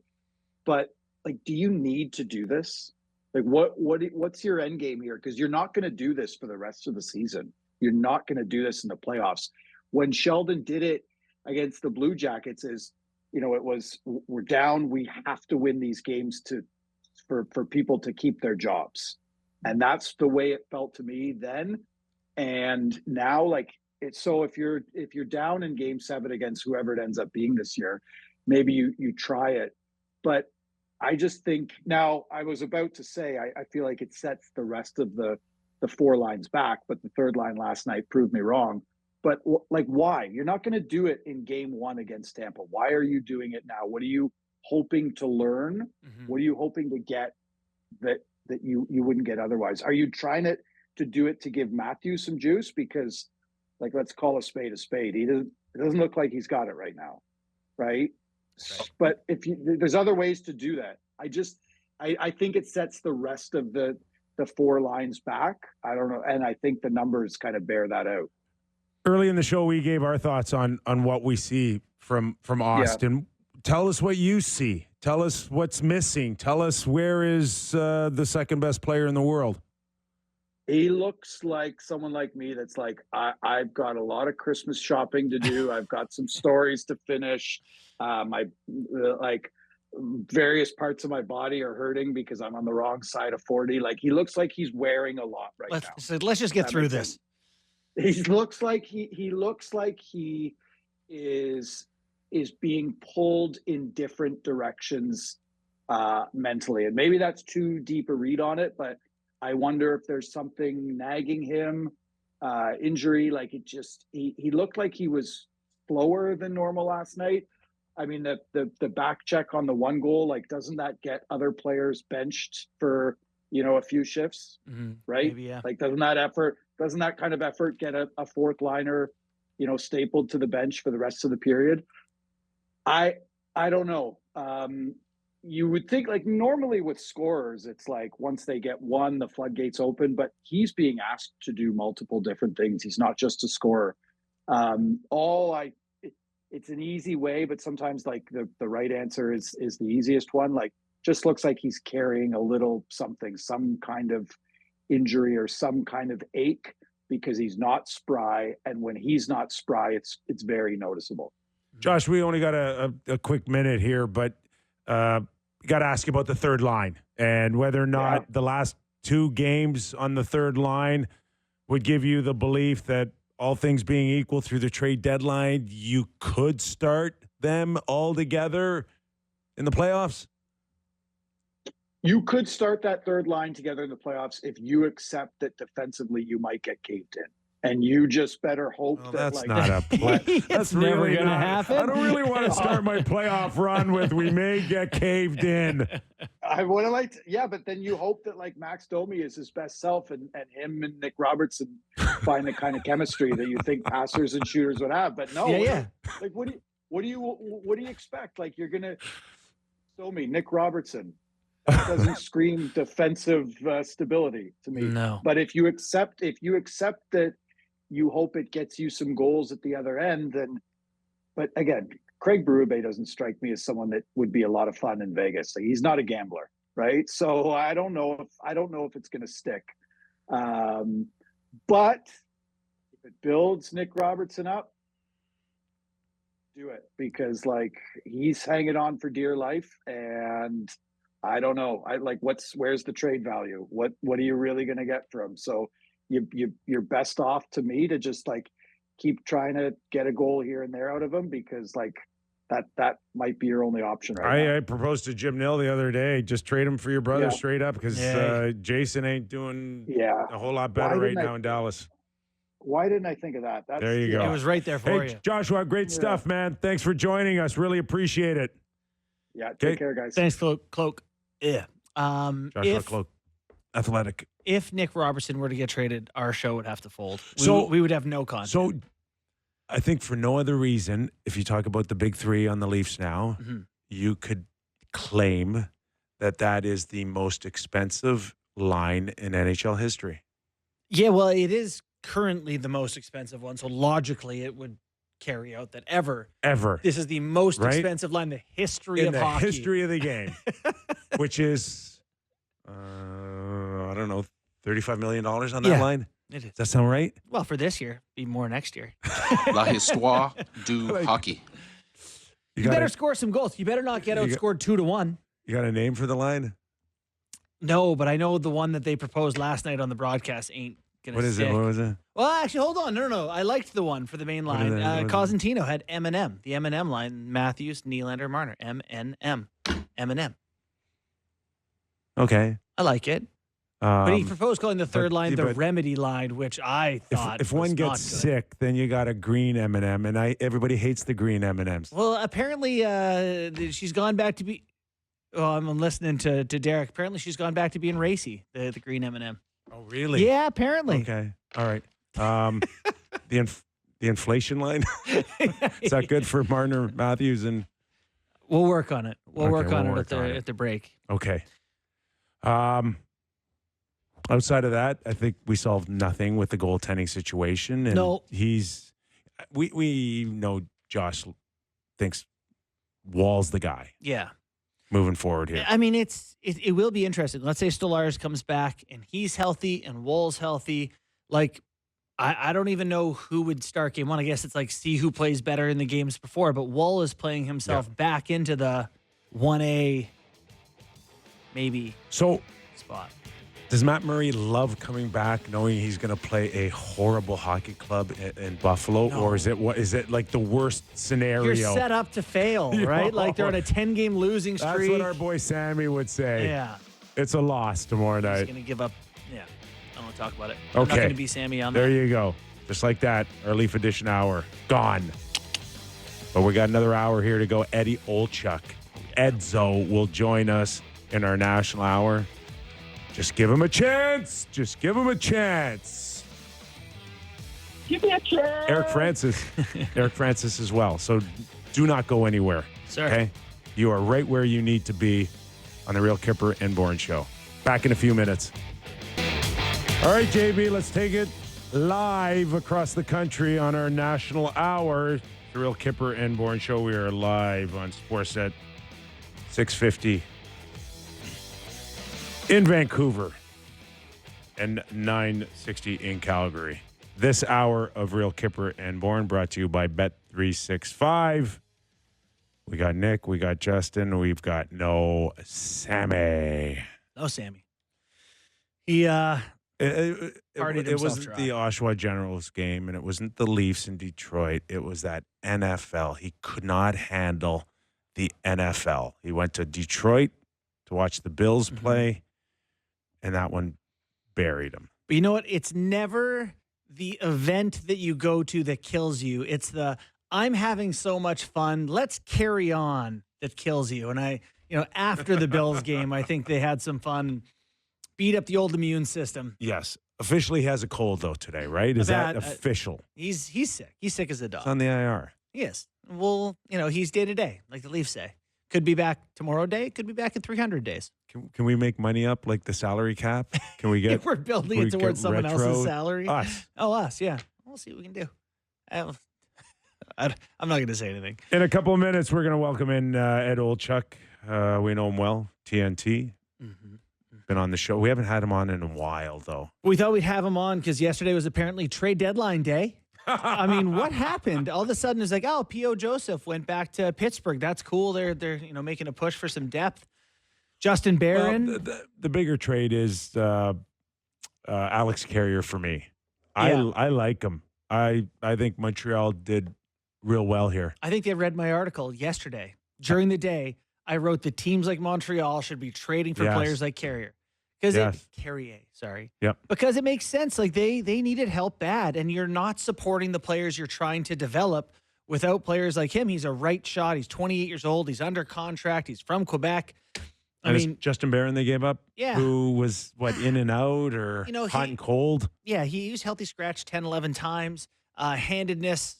but like, do you need to do this? Like, what's your end game here? Because you're not going to do this for the rest of the season. You're not going to do this in the playoffs. When Sheldon did it against the Blue Jackets, it was, we're down. We have to win these games for people to keep their jobs. And that's the way it felt to me then. And now, like, so if you're down in Game 7 against whoever it ends up being this year, maybe you try it. But I just think now, I was about to say I feel like it sets the rest of the four lines back, but the third line last night proved me wrong. But like, why? You're not going to do it in Game 1 against Tampa. Why are you doing it now? What are you hoping to learn? Mm-hmm. What are you hoping to get that you wouldn't get otherwise? Are you trying to do it to give Matthews some juice? Because, like, let's call a spade a spade. It doesn't look like he's got it right now, right? But there's other ways to do that. I think it sets the rest of the four lines back. I don't know, and I think the numbers kind of bear that out. Early in the show, we gave our thoughts on what we see from Auston. Yeah. Tell us what you see. Tell us what's missing. Tell us where is the second best player in the world. He looks like someone like me that's like, I've got a lot of Christmas shopping to do. I've got some stories to finish. My various parts of my body are hurting because I'm on the wrong side of 40. Like, he looks like he's wearing a lot now. So let's just get through this. He looks like he is being pulled in different directions mentally, and maybe that's too deep a read on it, but I wonder if there's something nagging him, injury. Like, he looked like he was slower than normal last night. I mean, the back check on the one goal, like, doesn't that get other players benched for a few shifts, right? Maybe, yeah. Like, doesn't that kind of effort get a fourth liner, stapled to the bench for the rest of the period? I don't know. You would think, like, normally with scorers, it's like once they get one, the floodgates open, but he's being asked to do multiple different things. He's not just a scorer. It's an easy way, but sometimes, like, the right answer is the easiest one. Like, just looks like he's carrying a little something, some kind of injury or some kind of ache, because he's not spry. And when he's not spry, it's very noticeable. Josh, we only got a quick minute here, but got to ask you about the third line and whether or not the last two games on the third line would give you the belief that all things being equal through the trade deadline, you could start them all together in the playoffs? You could start that third line together in the playoffs if you accept that defensively you might get caved in. And you just better hope Well, that that's not a play. It's That's never really gonna not- happen. I don't really want to start my playoff run with we may get caved in. I would have liked, yeah, but then you hope that like Max Domi is his best self, and him and Nick Robertson find the kind of chemistry that you think passers and shooters would have. But no, Yeah. like what do you expect? Like you're gonna Domi, Nick Robertson. That doesn't scream defensive stability to me. No. But if you accept that you hope it gets you some goals at the other end, then. But again, Craig Berube doesn't strike me as someone that would be a lot of fun in Vegas. Like, he's not a gambler, right? So I don't know if it's going to stick. But if it builds Nick Robertson up, do it, because like he's hanging on for dear life, and I don't know. Where's the trade value? What are you really going to get from him? So you're best off to me to just like keep trying to get a goal here and there out of him, because like that might be your only option right now. I proposed to Jim Nill the other day, just trade him for your brother Yeah. straight up, because Jason ain't doing Yeah. a whole lot better Why right didn't now in Dallas. Why didn't I think of that? There you go. It was right there for Hey, you. Joshua, great stuff, man. Thanks for joining us. Really appreciate it. Yeah. Okay. Take care, guys. Thanks, Cloak. Yeah. Joshua Kloke, Athletic. If Nick Robertson were to get traded, our show would have to fold. So- We would have no content. So I think for no other reason, if you talk about the big three on the Leafs now, Mhm. you could claim that is the most expensive line in NHL history. Yeah, well, it is currently the most expensive one, so logically it would carry out that Ever. this is the most Right? expensive line in the history In of the hockey. history of the game, which is, I don't know, $35 million on that Yeah. line. It is. Does that sound right? Well, for this year, be more next year. La histoire du Like- hockey. You got better a, score some goals. You better not get You got- outscored 2-1. you got a name for the line? No, but I know the one that they proposed last night on the broadcast ain't gonna What is stick. it? What was it? Well, actually, hold on. No. I liked the one for the main line. is it? What is it? Cosentino had M&M. The M&M line. Matthews, Nylander, Marner. M&M. M&M. Okay. I like it. But he proposed calling the third but- line the but- remedy line, which I thought if was one not gets good. sick, then you got a green M&M, and everybody hates the green M&Ms. Well, apparently she's gone back to be. Oh, I'm listening to Derek. Apparently she's gone back to being racy. The green M&M. Oh, really? Yeah, apparently. Okay. All right. The inflation line, is that good for Marner, Matthews, and We'll work on it. We'll Okay, work on we'll it work on it. at the break. okay. Outside of that, I think we solved nothing with the goaltending situation. And No. we know Josh thinks Wall's the guy Yeah. moving forward here. I mean, it will be interesting. Let's say Stolarz comes back and he's healthy and Woll's healthy. Like, I don't even know who would start game one. I guess it's like see who plays better in the games before. But Woll is playing himself back into the 1A maybe So spot. does Matt Murray love coming back knowing he's going to play a horrible hockey club in Buffalo? No. Or is it like the worst scenario? You're set up to fail, right? Like they're on a 10-game losing streak. That's what our boy Sammy would say. Yeah. It's a loss tomorrow He's night. going to give up. Yeah. I don't want to talk about it. I'm not Okay. going to be Sammy on There that. you go. Just like that, our Leaf Edition hour gone. But we got another hour here to go. Eddie Olczyk, Edzo, will join us in our national hour. Just give him a chance. Just give him a chance. Give me a chance. Eric Francis as well. So do not go anywhere. Sir. Okay? You are right where you need to be on the Real Kyper and Bourne show. Back in a few minutes. All right, JB, let's take it live across the country on our national hour. The Real Kyper and Bourne show. We are live on Sportsnet 650 in Vancouver and 960 in Calgary. This hour of Real Kyper and Bourne brought to you by Bet365. We got Nick, we got Justin, we've got no Sammy. No, Sammy. He Partied It himself wasn't dry. the Oshawa Generals game, and it wasn't the Leafs in Detroit. It was that NFL. He could not handle the NFL. He went to Detroit to watch the Bills play, and that one buried him. But you know what? It's never the event that you go to that kills you. It's the I'm having so much fun. Let's carry on that kills you. And after the Bills game, I think they had some fun, beat up the old immune system. Yes. Officially has a cold, though, today, right? Is that official? He's sick. He's sick as a dog. It's on the IR. He is. Well, he's day to day, like the Leafs say. Could be back tomorrow day. Could be back in 300 days. Can we make money up like the salary cap? Can we get? If we're building it towards someone else's salary. Us. Oh, us. Yeah. We'll see what we can do. I'm not going to say anything. In a couple of minutes, we're going to welcome in Ed Olczyk. We know him well. TNT. Been on the show. We haven't had him on in a while, though. We thought we'd have him on because yesterday was apparently trade deadline day. I mean, what happened? All of a sudden, it's like, oh, P.O. Joseph went back to Pittsburgh. That's cool. They're making a push for some depth. Justin Bourne. Well, the bigger trade is Alex Carrier for me. Yeah. I like him. I think Montreal did real well here. I think they read my article yesterday. During the day, I wrote that teams like Montreal should be trading for players like Carrier. Carrier, sorry. Yep. Because it makes sense. Like they needed help bad, and you're not supporting the players you're trying to develop without players like him. He's a right shot. He's 28 years old. He's under contract. He's from Quebec. I mean, Justin Bourne they gave up. Yeah. Who was in and out or hot and cold? Yeah, he was healthy scratch 10, 11 times. Handedness,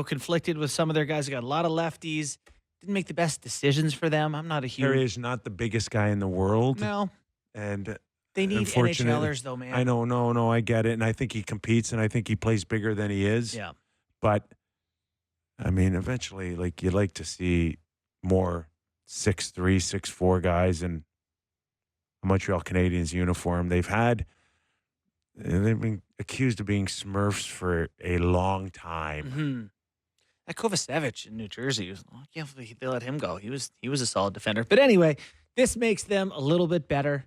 conflicted with some of their guys. They got a lot of lefties. Didn't make the best decisions for them. I'm not a huge. Carrier is not the biggest guy in the world. No. And they need NHLers, though, man. I know, no, I get it. And I think he competes, and I think he plays bigger than he is. Yeah. But, I mean, eventually, you'd like to see more 6'3", 6'4" guys in a Montreal Canadiens uniform. They've been accused of being Smurfs for a long time. Mm-hmm. That Kovacevic in New Jersey, they let him go. He was a solid defender. But anyway, this makes them a little bit better.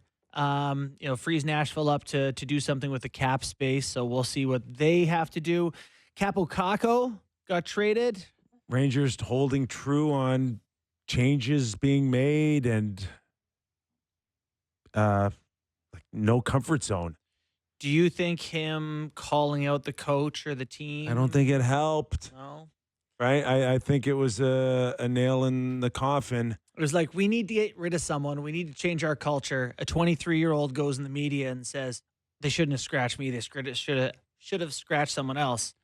Frees Nashville up to do something with the cap space. So we'll see what they have to do. Kakko got traded. Rangers holding true on changes being made and no comfort zone. Do you think him calling out the coach or the team? I don't think it helped. No. Right? I think it was a nail in the coffin. It was like, we need to get rid of someone. We need to change our culture. A 23-year-old goes in the media and says, they shouldn't have scratched me. They should have scratched someone else.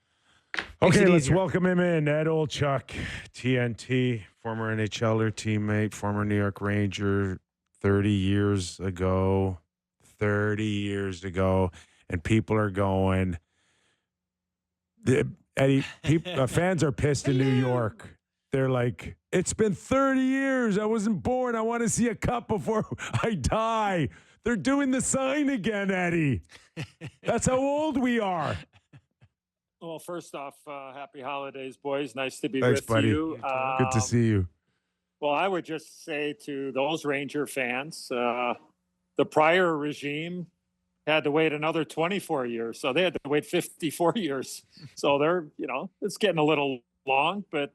Okay, let's welcome him in. Ed Olczyk, TNT, former NHLer teammate, former New York Ranger 30 years ago. And people are going, Eddie, fans are pissed in New York. They're like, it's been 30 years. I wasn't born. I want to see a cup before I die. They're doing the sign again, Eddie. That's how old we are. Well, first off, happy holidays, boys. Nice to be Thanks, with buddy. you. Good to see you. Well, I would just say to those Ranger fans, the prior regime had to wait another 24 years. So they had to wait 54 years. So they're, it's getting a little long, but,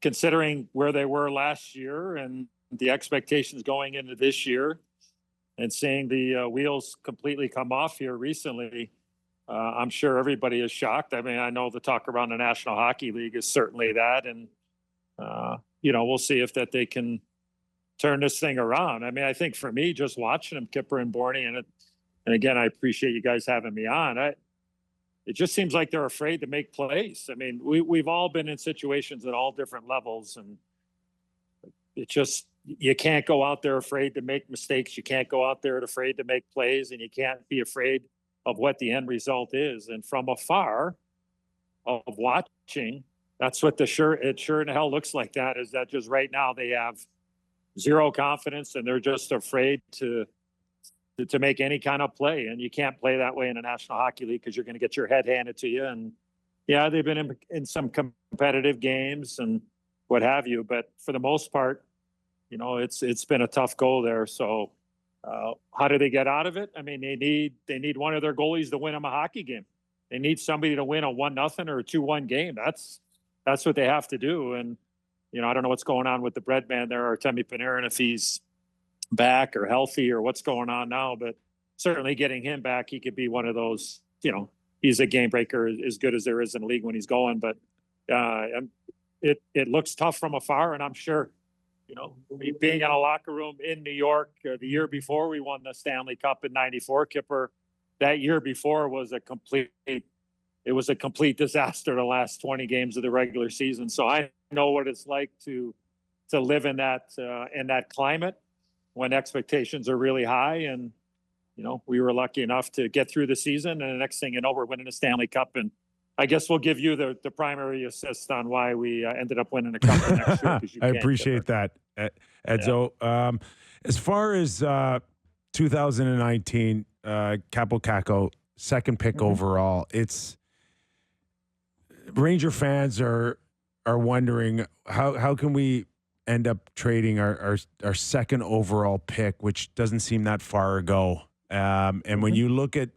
considering where they were last year and the expectations going into this year and seeing the wheels completely come off here recently, I'm sure everybody is shocked. I mean, I know the talk around the National Hockey League is certainly that. And, we'll see if they can turn this thing around. I mean, I think for me, just watching them, Kyper and Bourne, and again, I appreciate you guys having me on. It just seems like they're afraid to make plays. I mean, we've all been in situations at all different levels, and you can't go out there afraid to make mistakes. You can't go out there afraid to make plays, and you can't be afraid of what the end result is. And from afar of watching, that's what it sure in hell looks like. That is that just right now they have zero confidence and they're just afraid to make any kind of play. And you can't play that way in a National Hockey League because you're going to get your head handed to you. And yeah, they've been in some competitive games and what have you, but for the most part, it's been a tough go there. So How do they get out of it? I mean, they need one of their goalies to win them a hockey game. They need somebody to win a 1-0 or a 2-1 game. That's what they have to do. And, I don't know what's going on with the bread man there, Artemi Panarin, if he's back or healthy or what's going on now, but certainly getting him back, he could be one of those, he's a game breaker as good as there is in the league when he's going, but it looks tough from afar. And I'm sure, being in a locker room in New York the year before we won the Stanley Cup in '94, Kyper, that year before was a complete disaster the last 20 games of the regular season. So I know what it's like to live in that climate when expectations are really high. And, we were lucky enough to get through the season, and the next thing you know, we're winning a Stanley Cup. And I guess we'll give you the primary assist on why we ended up winning the cup the next year. I appreciate that, Edzo. Yeah. As far as 2019, Kaapo Kakko, second pick overall, it's Ranger fans are wondering how can we end up trading our second overall pick, which doesn't seem that far ago. And when you look at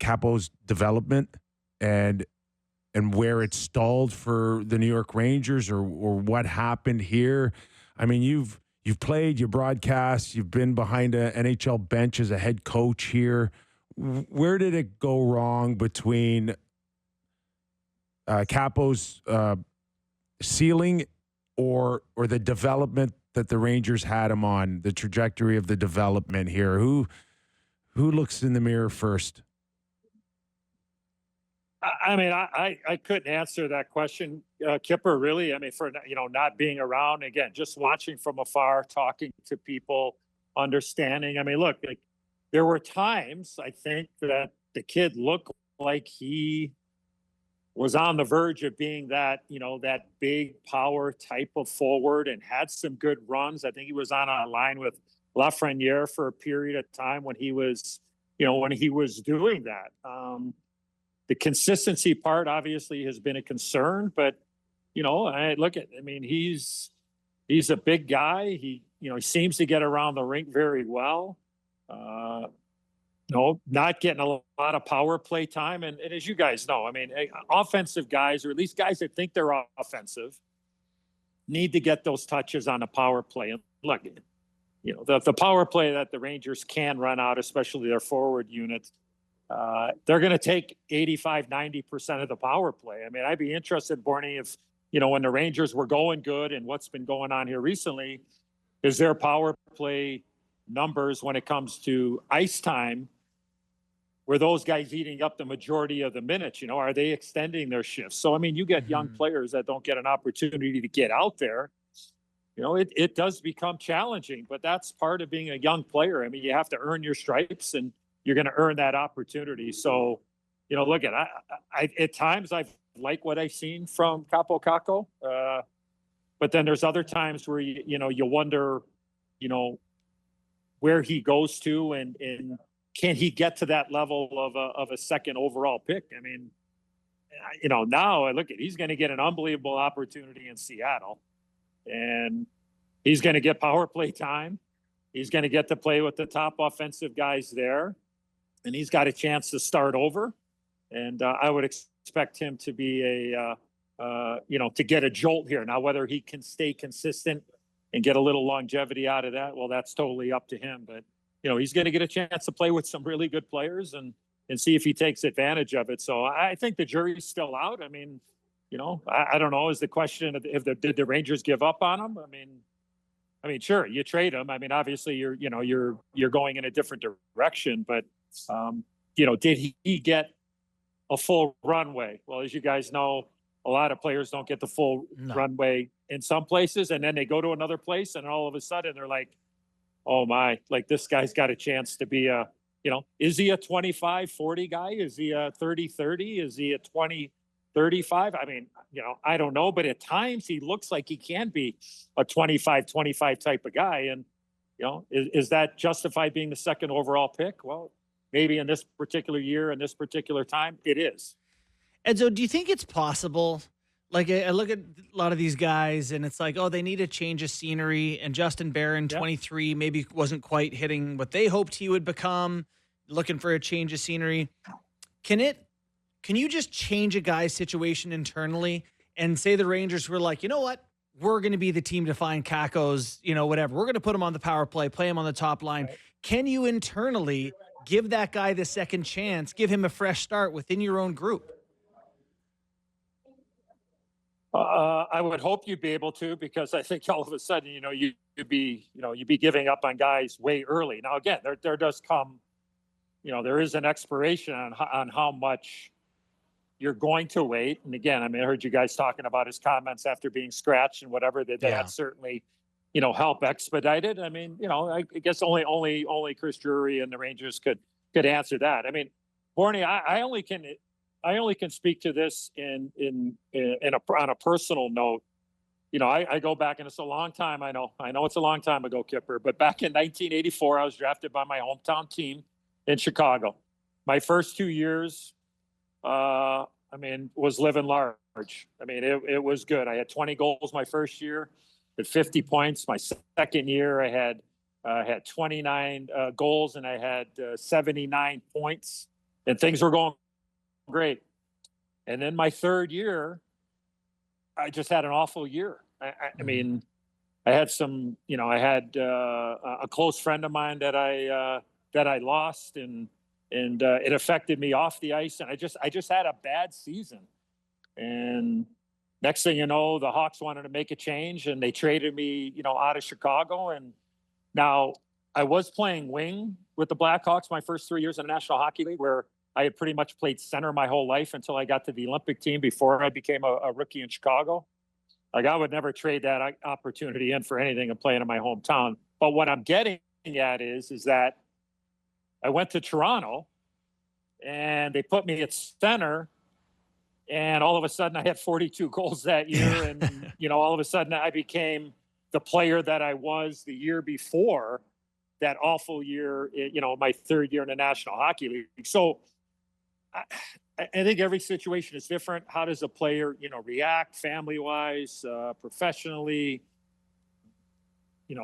Kaapo's development and where it stalled for the New York Rangers or what happened here, I mean, you've played, you broadcast, you've been behind an NHL bench as a head coach here. Where did it go wrong between Kaapo's ceiling or the development that the Rangers had him on, the trajectory of the development here? Who looks in the mirror first? I mean, I couldn't answer that question, Kyper, really. I mean, for, not being around, again, just watching from afar, talking to people, understanding. I mean, look, like, there were times, I think, that the kid looked like he was on the verge of being that, that big power type of forward and had some good runs. I think he was on a line with Lafreniere for a period of time when he was, doing that. The consistency part obviously has been a concern, but, he's a big guy. He seems to get around the rink very well. Not getting a lot of power play time. And as you guys know, I mean, offensive guys, or at least guys that think they're offensive, need to get those touches on a power play. And look, the power play that the Rangers can run out, especially their forward unit, they're going to take 85, 90% of the power play. I mean, I'd be interested, Borny, if, when the Rangers were going good and what's been going on here recently, is their power play numbers when it comes to ice time, were those guys eating up the majority of the minutes? Are they extending their shifts? So, I mean, you get young players that don't get an opportunity to get out there. It does become challenging, but that's part of being a young player. I mean, you have to earn your stripes, and you're going to earn that opportunity. So, look, at times I've liked what I've seen from Kaapo Kakko, but then there's other times where you wonder, where he goes to and can he get to that level of a second overall pick? I mean, now I look at, he's going to get an unbelievable opportunity in Seattle, and he's going to get power play time. He's going to get to play with the top offensive guys there, and he's got a chance to start over. And I would expect him to be to get a jolt here. Now, whether he can stay consistent and get a little longevity out of that, well, that's totally up to him. But, he's going to get a chance to play with some really good players and see if he takes advantage of it. So I think the jury's still out. I mean, I don't know, is the question if did the Rangers give up on him? I mean, sure, you trade him. I mean, obviously you're going in a different direction, but did he get a full runway? Well, as you guys know, a lot of players don't get the full runway in some places, and then they go to another place, and all of a sudden they're like, oh my, like, this guy's got a chance to be is he a 25-40 guy? Is he a 30-30? Is he a 20-35? I mean, I don't know, but at times he looks like he can be a 25-25 type of guy. And, is that justified being the second overall pick? Well, maybe in this particular year and this particular time, it is. And so do you think it's possible Like I look at a lot of these guys, and it's like, oh, they need a change of scenery. And Justin Bourne, 23, maybe wasn't quite hitting what they hoped he would become. Looking for a change of scenery. Can you just change a guy's situation internally and say the Rangers were like, you know what, we're going to be the team to find Kakko's, whatever. We're going to put him on the power play, play him on the top line. Right. Can you internally give that guy the second chance, give him a fresh start within your own group? I would hope you'd be able to, because I think all of a sudden, you'd be giving up on guys way early. Now, again, there does come, there is an expiration on how much you're going to wait. And again, I heard you guys talking about his comments after being scratched and whatever, that certainly, help expedite it. I guess only Chris Drury and the Rangers could answer that. Bourne, I only can speak to this on a personal note. I go back, and it's a long time. I know it's a long time ago, Kyper, but back in 1984, I was drafted by my hometown team in Chicago. My first 2 years, was living large. It was good. I had 20 goals my first year, had 50 points. My second year, I had 29 goals, and I had 79 points, and things were going great. And then my third year, I just had an awful year. I had some, I had a close friend of mine that I lost, and it affected me off the ice. And I just had a bad season. And next thing you know, the Hawks wanted to make a change, and they traded me, out of Chicago. And now I was playing wing with the Blackhawks my first 3 years in the National Hockey League, where I had pretty much played center my whole life until I got to the Olympic team before I became a rookie in Chicago. Like, I would never trade that opportunity in for anything and playing in my hometown. But what I'm getting at is that I went to Toronto, and they put me at center, and all of a sudden I had 42 goals that year. And, all of a sudden I became the player that I was the year before that awful year, my third year in the National Hockey League. So I think every situation is different. How does a player, react family-wise, professionally,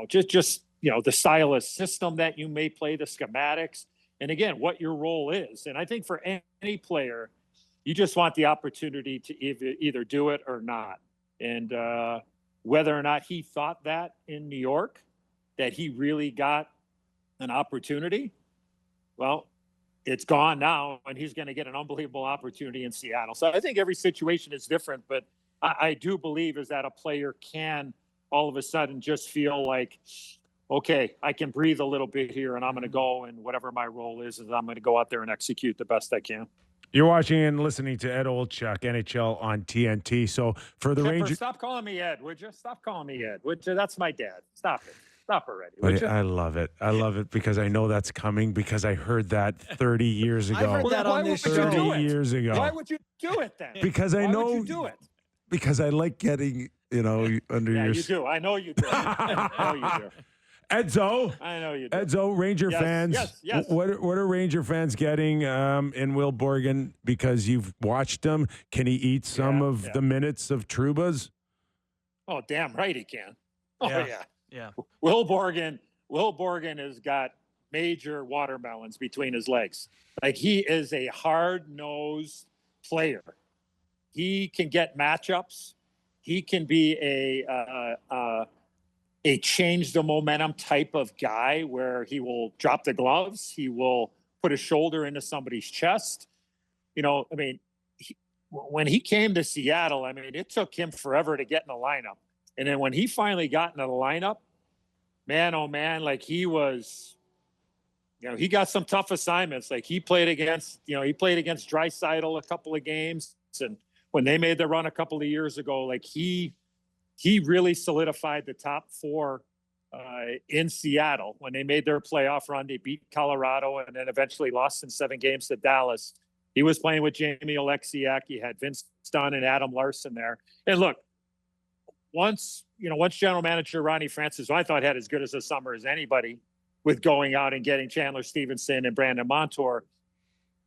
just the style of system that you may play, the schematics, and again, what your role is. And I think for any player, you just want the opportunity to either do it or not. And whether or not he thought that in New York, that he really got an opportunity, well, it's gone now, and he's going to get an unbelievable opportunity in Seattle. So I think every situation is different, but I do believe is that a player can all of a sudden just feel like, okay, I can breathe a little bit here, and I'm going to go, and whatever my role is I'm going to go out there and execute the best I can. You're watching and listening to Ed Olczyk, NHL on TNT. So for the Rangers, stop calling me Ed, would you? Stop calling me Ed, would you? That's my dad. Stop it. Stop already. But I love it. I love it because I know that's coming, because I heard that 30 years ago. I heard that on this show. 30 years ago. Why would you do it then? Because I know. Why would you do it? Because I like getting, under your. Yeah, you do. I know you do. I know you do. Edzo. I know you do. Edzo, Ranger fans. Yes. What are Ranger fans getting in Will Borgen? Because you've watched him. Can he eat some of the minutes of Trouba's? Oh, damn right he can. Oh, Yeah. Will Borgen has got major watermelons between his legs. Like, he is a hard-nosed player. He can get matchups. He can be a change the momentum type of guy where he will drop the gloves. He will put a shoulder into somebody's chest. When he came to Seattle, it took him forever to get in the lineup. And then when he finally got into the lineup, man, oh man, like, he was, he got some tough assignments. Like, he played against Draisaitl a couple of games. And when they made the run a couple of years ago, like, he really solidified the top four in Seattle. When they made their playoff run, they beat Colorado and then eventually lost in 7 games to Dallas. He was playing with Jamie Oleksiak. He had Vince Dunn and Adam Larson there. And look, once general manager Ronnie Francis, who I thought had as good as a summer as anybody with going out and getting Chandler Stevenson and Brandon Montour,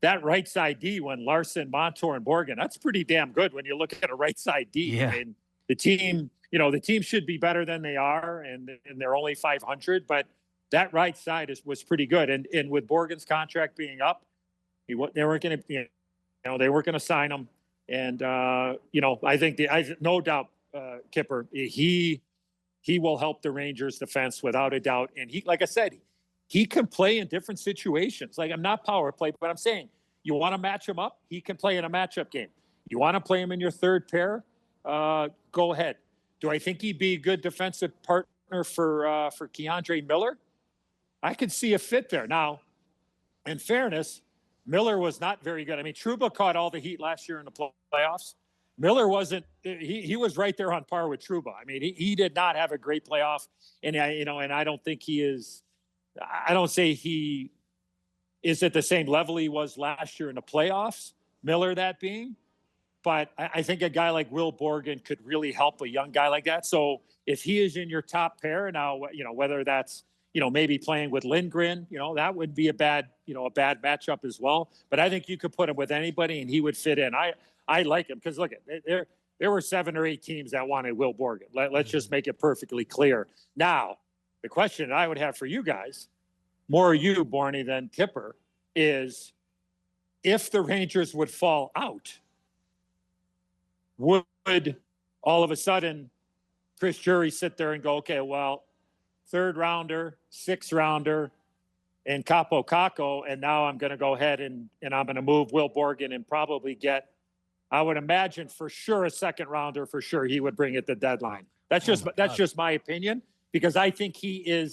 that right side D when Larson, Montour, and Borgen, that's pretty damn good when you look at a right side D. Yeah. I mean, the team should be better than they are, and they're only 500, but that right side was pretty good. And with Borgen's contract being up, they weren't going to sign him. And I think no doubt, Kyper, he will help the Rangers defense without a doubt. And he, like I said, he can play in different situations. Like, I'm not power play, but I'm saying you want to match him up, he can play in a matchup game. You want to play him in your third pair, go ahead. Do I think he'd be a good defensive partner for Keandre Miller? I could see a fit there. Now, in fairness, Miller was not very good. I mean, Trouba caught all the heat last year in the playoffs. Miller wasn't. He was right there on par with Trouba. I mean, he did not have a great playoff, and I don't think he is. I don't say he is at the same level he was last year in the playoffs. Miller, that being. But I think a guy like Will Borgen could really help a young guy like that. So if he is in your top pair now, whether that's, maybe playing with Lindgren, that would be a bad matchup as well. But I think you could put him with anybody and he would fit in. I like him because look, there were 7 or 8 teams that wanted Will Borgen. Let's just make it perfectly clear. Now, the question I would have for you guys, more you, Barney, than Kyper, is if the Rangers would fall out, would all of a sudden Chris Jury sit there and go, okay, well, 3rd rounder, 6th rounder, and Kakko, and now I'm going to go ahead and I'm going to move Will Borgen and probably get, I would imagine for sure, a 2nd rounder for sure he would bring at the deadline. That's just my opinion, because I think he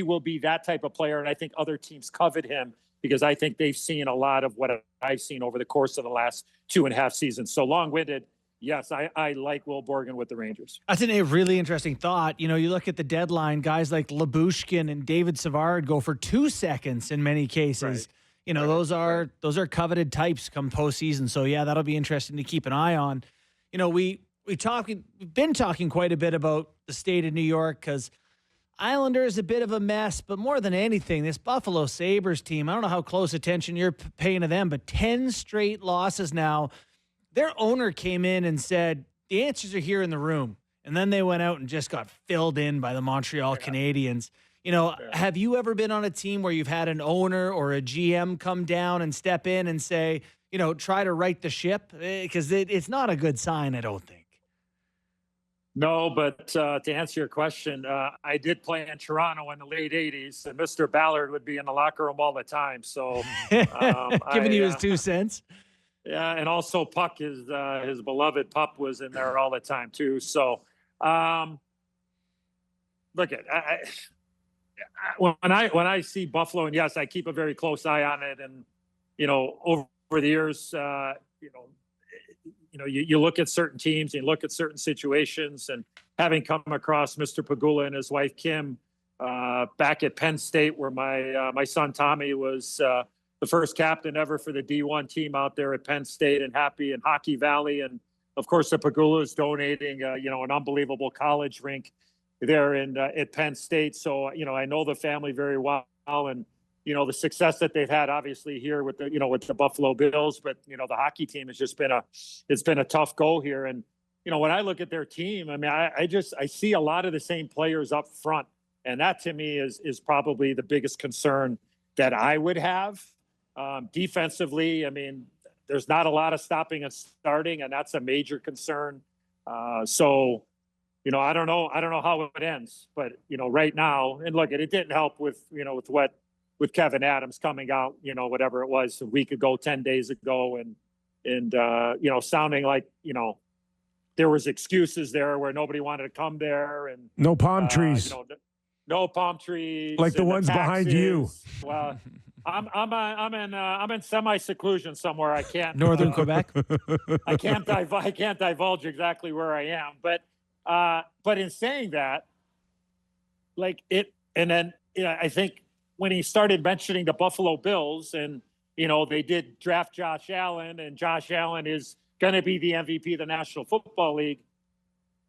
will be that type of player, and I think other teams covet him because I think they've seen a lot of what I've seen over the course of the last 2.5 seasons. So long-winded, yes, I like Will Borgen with the Rangers. That's a really interesting thought. You look at the deadline, guys like Lyubushkin and David Savard go for 2 seconds in many cases. Right. Those are coveted types come postseason. So yeah, that'll be interesting to keep an eye on. We've been talking quite a bit about the state of New York because Islander is a bit of a mess, but more than anything, this Buffalo Sabres team, I don't know how close attention you're paying to them, but 10 straight losses now. Their owner came in and said, the answers are here in the room. And then they went out and just got filled in by the Montreal Canadiens. Have you ever been on a team where you've had an owner or a GM come down and step in and say, try to right the ship? Because it's not a good sign, I don't think. No, but to answer your question, I did play in Toronto in the late 80s, and Mr. Ballard would be in the locker room all the time. So giving you his 2 cents. Yeah, and also Puck, his beloved pup, was in there all the time too. So, look at when I see Buffalo, and yes, I keep a very close eye on it. And over the years, you look at certain teams, you look at certain situations, and having come across Mr. Pagula and his wife Kim back at Penn State, where my son Tommy was the first captain ever for the D1 team out there at Penn State and Happy and Hockey Valley. And of course, the Pagula is donating, an unbelievable college rink there at Penn State. So, I know the family very well, and, the success that they've had obviously here with the Buffalo Bills, but, the hockey team has just been a tough go here. And, when I look at their team, I mean, I see a lot of the same players up front. And that to me is probably the biggest concern that I would have. Defensively, I mean, there's not a lot of stopping and starting, and that's a major concern. So, I don't know how it ends, but right now, and look, it didn't help with Kevin Adams coming out, whatever it was a week ago, 10 days ago, and sounding like there was excuses there where nobody wanted to come there, and no palm trees, no palm trees, like the ones behind you. Well. I'm in semi-seclusion somewhere. I can't Northern Quebec. I can't divulge exactly where I am, but in saying that, and then I think when he started mentioning the Buffalo Bills, and they did draft Josh Allen, and Josh Allen is going to be the MVP of the National Football League.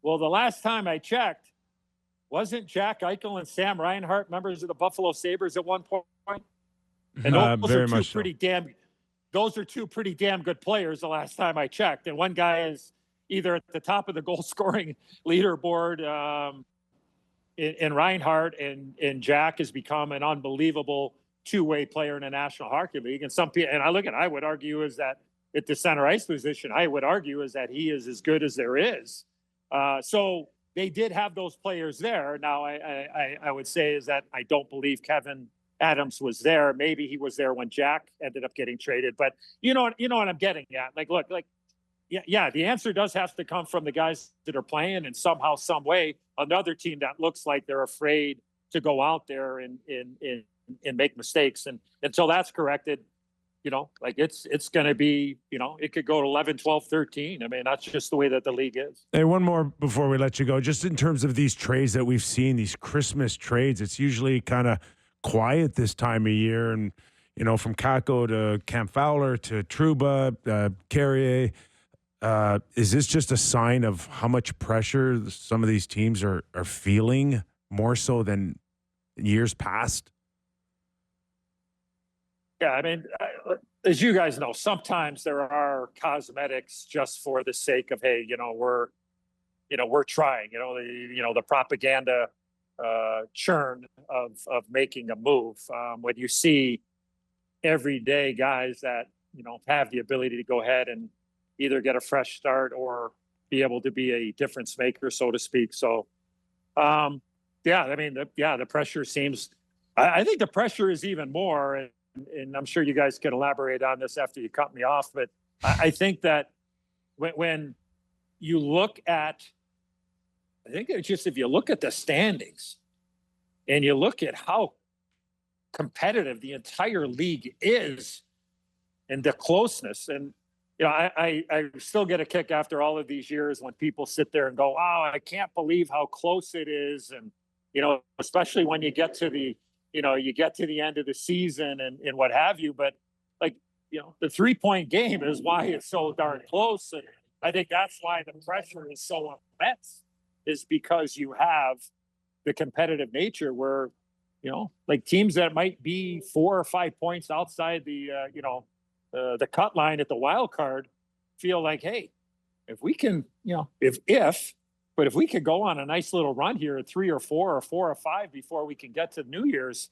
Well, the last time I checked, wasn't Jack Eichel and Sam Reinhart members of the Buffalo Sabres at one point? And those very are two much pretty damn. those are two pretty damn good players the last time I checked. And one guy is either at the top of the goal scoring leaderboard in Reinhardt, and Jack has become an unbelievable two-way player in the National Hockey League. And I would argue is that at the center ice position, I would argue is that he is as good as there is. So they did have those players there. Now, I would say is that I don't believe Kevin Adams was there. Maybe he was there when Jack ended up getting traded. But you know what I'm getting at. Like, look, like, yeah, the answer does have to come from the guys that are playing, and somehow, some way, another team that looks like they're afraid to go out there and make mistakes. And until that's corrected, like it's going to be, it could go to 11, 12, 13. I mean, that's just the way that the league is. Hey, one more before we let you go. Just in terms of these trades that we've seen, these Christmas trades, it's usually kind of quiet this time of year. And, from Kakko to Cam Fowler to Trouba, Carrier, is this just a sign of how much pressure some of these teams are feeling more so than years past? Yeah, I mean, as you guys know, sometimes there are cosmetics just for the sake of, hey, we're trying. The propaganda churn of making a move. When you see everyday guys that have the ability to go ahead and either get a fresh start or be able to be a difference maker, so to speak. So, the pressure seems. I think the pressure is even more. And I'm sure you guys can elaborate on this after you cut me off, but I think that when you look at, I think it's just if you look at the standings and you look at how competitive the entire league is and the closeness, and I still get a kick after all of these years when people sit there and go, "Oh, I can't believe how close it is," and especially when you get to the end of the season and what have you. But the 3-point game is why it's so darn close. And I think that's why the pressure is so immense, is because you have the competitive nature where, like teams that might be 4 or 5 points outside the cut line at the wild card feel like, hey, if we can, but if we could go on a nice little run here at 3 or 4 or 4 or 5 before we can get to New Year's,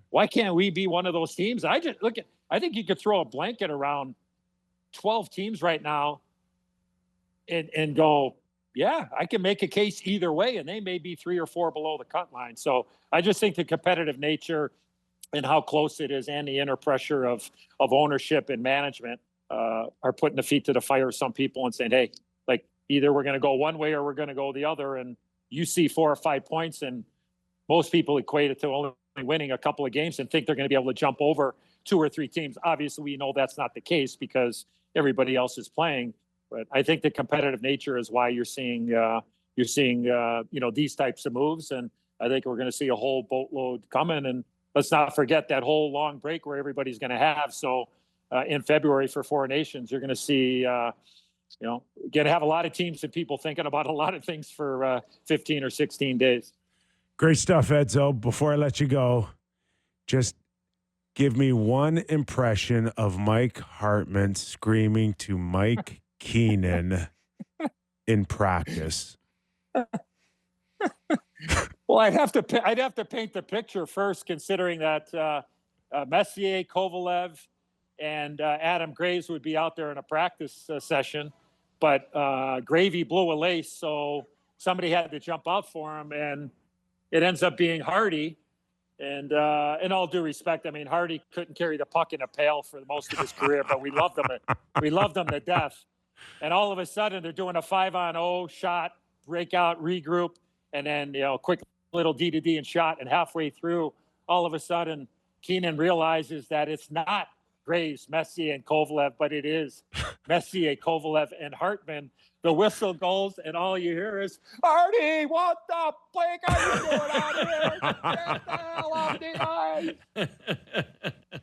why can't we be one of those teams? I think you could throw a blanket around 12 teams right now and go, yeah, I can make a case either way, and they may be 3 or 4 below the cut line. So I just think the competitive nature and how close it is and the inner pressure of ownership and management are putting the feet to the fire of some people and saying, hey, like, either we're going to go one way or we're going to go the other. And you see 4 or 5 points, and most people equate it to only winning a couple of games and think they're going to be able to jump over 2 or 3 teams. Obviously, we know that's not the case because everybody else is playing. But I think the competitive nature is why you're seeing these types of moves. And I think we're going to see a whole boatload coming. And let's not forget that whole long break where everybody's going to have. So in February for 4 Nations, you're going to see going to have a lot of teams and people thinking about a lot of things for 15 or 16 days. Great stuff, Edzo. Before I let you go, just give me one impression of Mike Hartman screaming to Mike Keenan in practice. Well, I'd have to paint the picture first, considering that Messier, Kovalev, and Adam Graves would be out there in a practice session, but Gravy blew a lace, so somebody had to jump out for him, and it ends up being Hardy. And in all due respect, I mean, Hardy couldn't carry the puck in a pail for most of his career, but we loved him to death. And all of a sudden, they're doing a 5-on-0 shot, breakout, regroup, and then quick little D-to-D and shot. And halfway through, all of a sudden, Keenan realizes that it's not Graves, Messier, and Kovalev, but it is Messier, Kovalev, and Hartman. The whistle goes, and all you hear is, Hardy, what the fuck are you doing out here? Get the hell off the ice!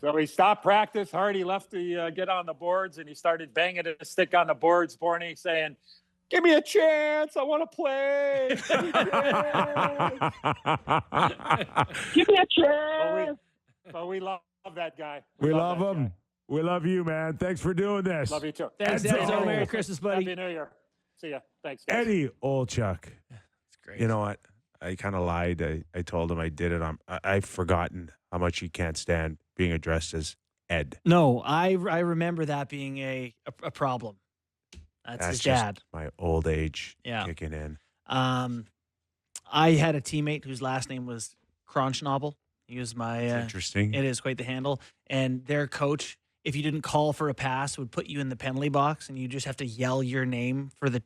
So he stopped practice. Hardy left to get on the boards, and he started banging his stick on the boards, Borny, saying, give me a chance. I want to play. Give me a chance. But we love that guy. We love him. Guy. We love you, man. Thanks for doing this. Love you too. Thanks, Edzo. Edzo. Merry Christmas, buddy. Happy New Year. See ya. Thanks, guys. Eddie Olczyk. That's great. You know what? I kind of lied. I told him I did it. I've forgotten how much he can't stand being addressed as Ed. No, I remember that being a problem. That's his just dad. my old age Yeah. kicking in. I had a teammate whose last name was Kronschnabel. He was my. Interesting. It is quite the handle. And their coach, if you didn't call for a pass, would put you in the penalty box, and you just have to yell your name for the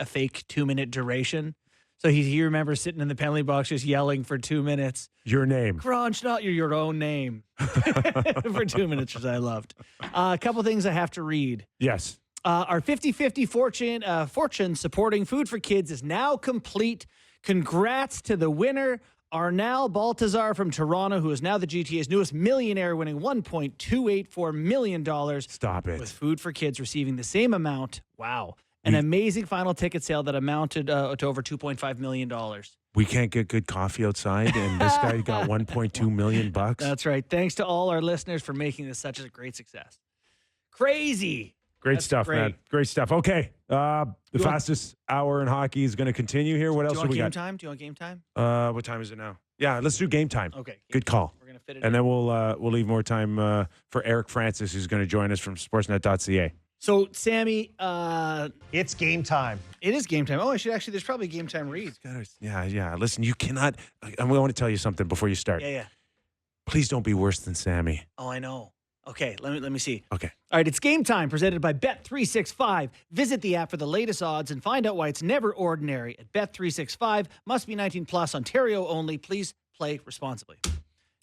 fake 2 minute duration. So he remembers sitting in the penalty box just yelling for 2 minutes. Your name. Kronschnabel, your own name for 2 minutes, which I loved. A couple things I have to read. Yes. Our 50-50 fortune supporting Food for Kids is now complete. Congrats to the winner, Arnal Baltazar from Toronto, who is now the GTA's newest millionaire, winning $1.284 million. Stop it. With Food for Kids receiving the same amount. Wow. An amazing final ticket sale that amounted to over $2.5 million. We can't get good coffee outside, and this guy got $1.2 million bucks. That's right. Thanks to all our listeners for making this such a great success. Crazy. Great That's stuff, great. man. Great stuff. Okay. The fastest hour in hockey is going to continue here. What else Do do we you want got? game time? Do you want game time? What time is it now? Yeah, let's do game time. Okay. Good call. We're going to fit it And in. then we'll leave more time for Eric Francis, who's going to join us from Sportsnet.ca. So, Sammy, It's game time. it is game time. Oh, there's probably a game time read. Yeah. Listen, you cannot. I want to tell you something before you start. Yeah. Please don't be worse than Sammy. Oh, I know. Okay, let me see. Okay. All right, it's game time presented by Bet365. Visit the app for the latest odds and find out why it's never ordinary at Bet365. Must be 19 plus, Ontario only. Please play responsibly.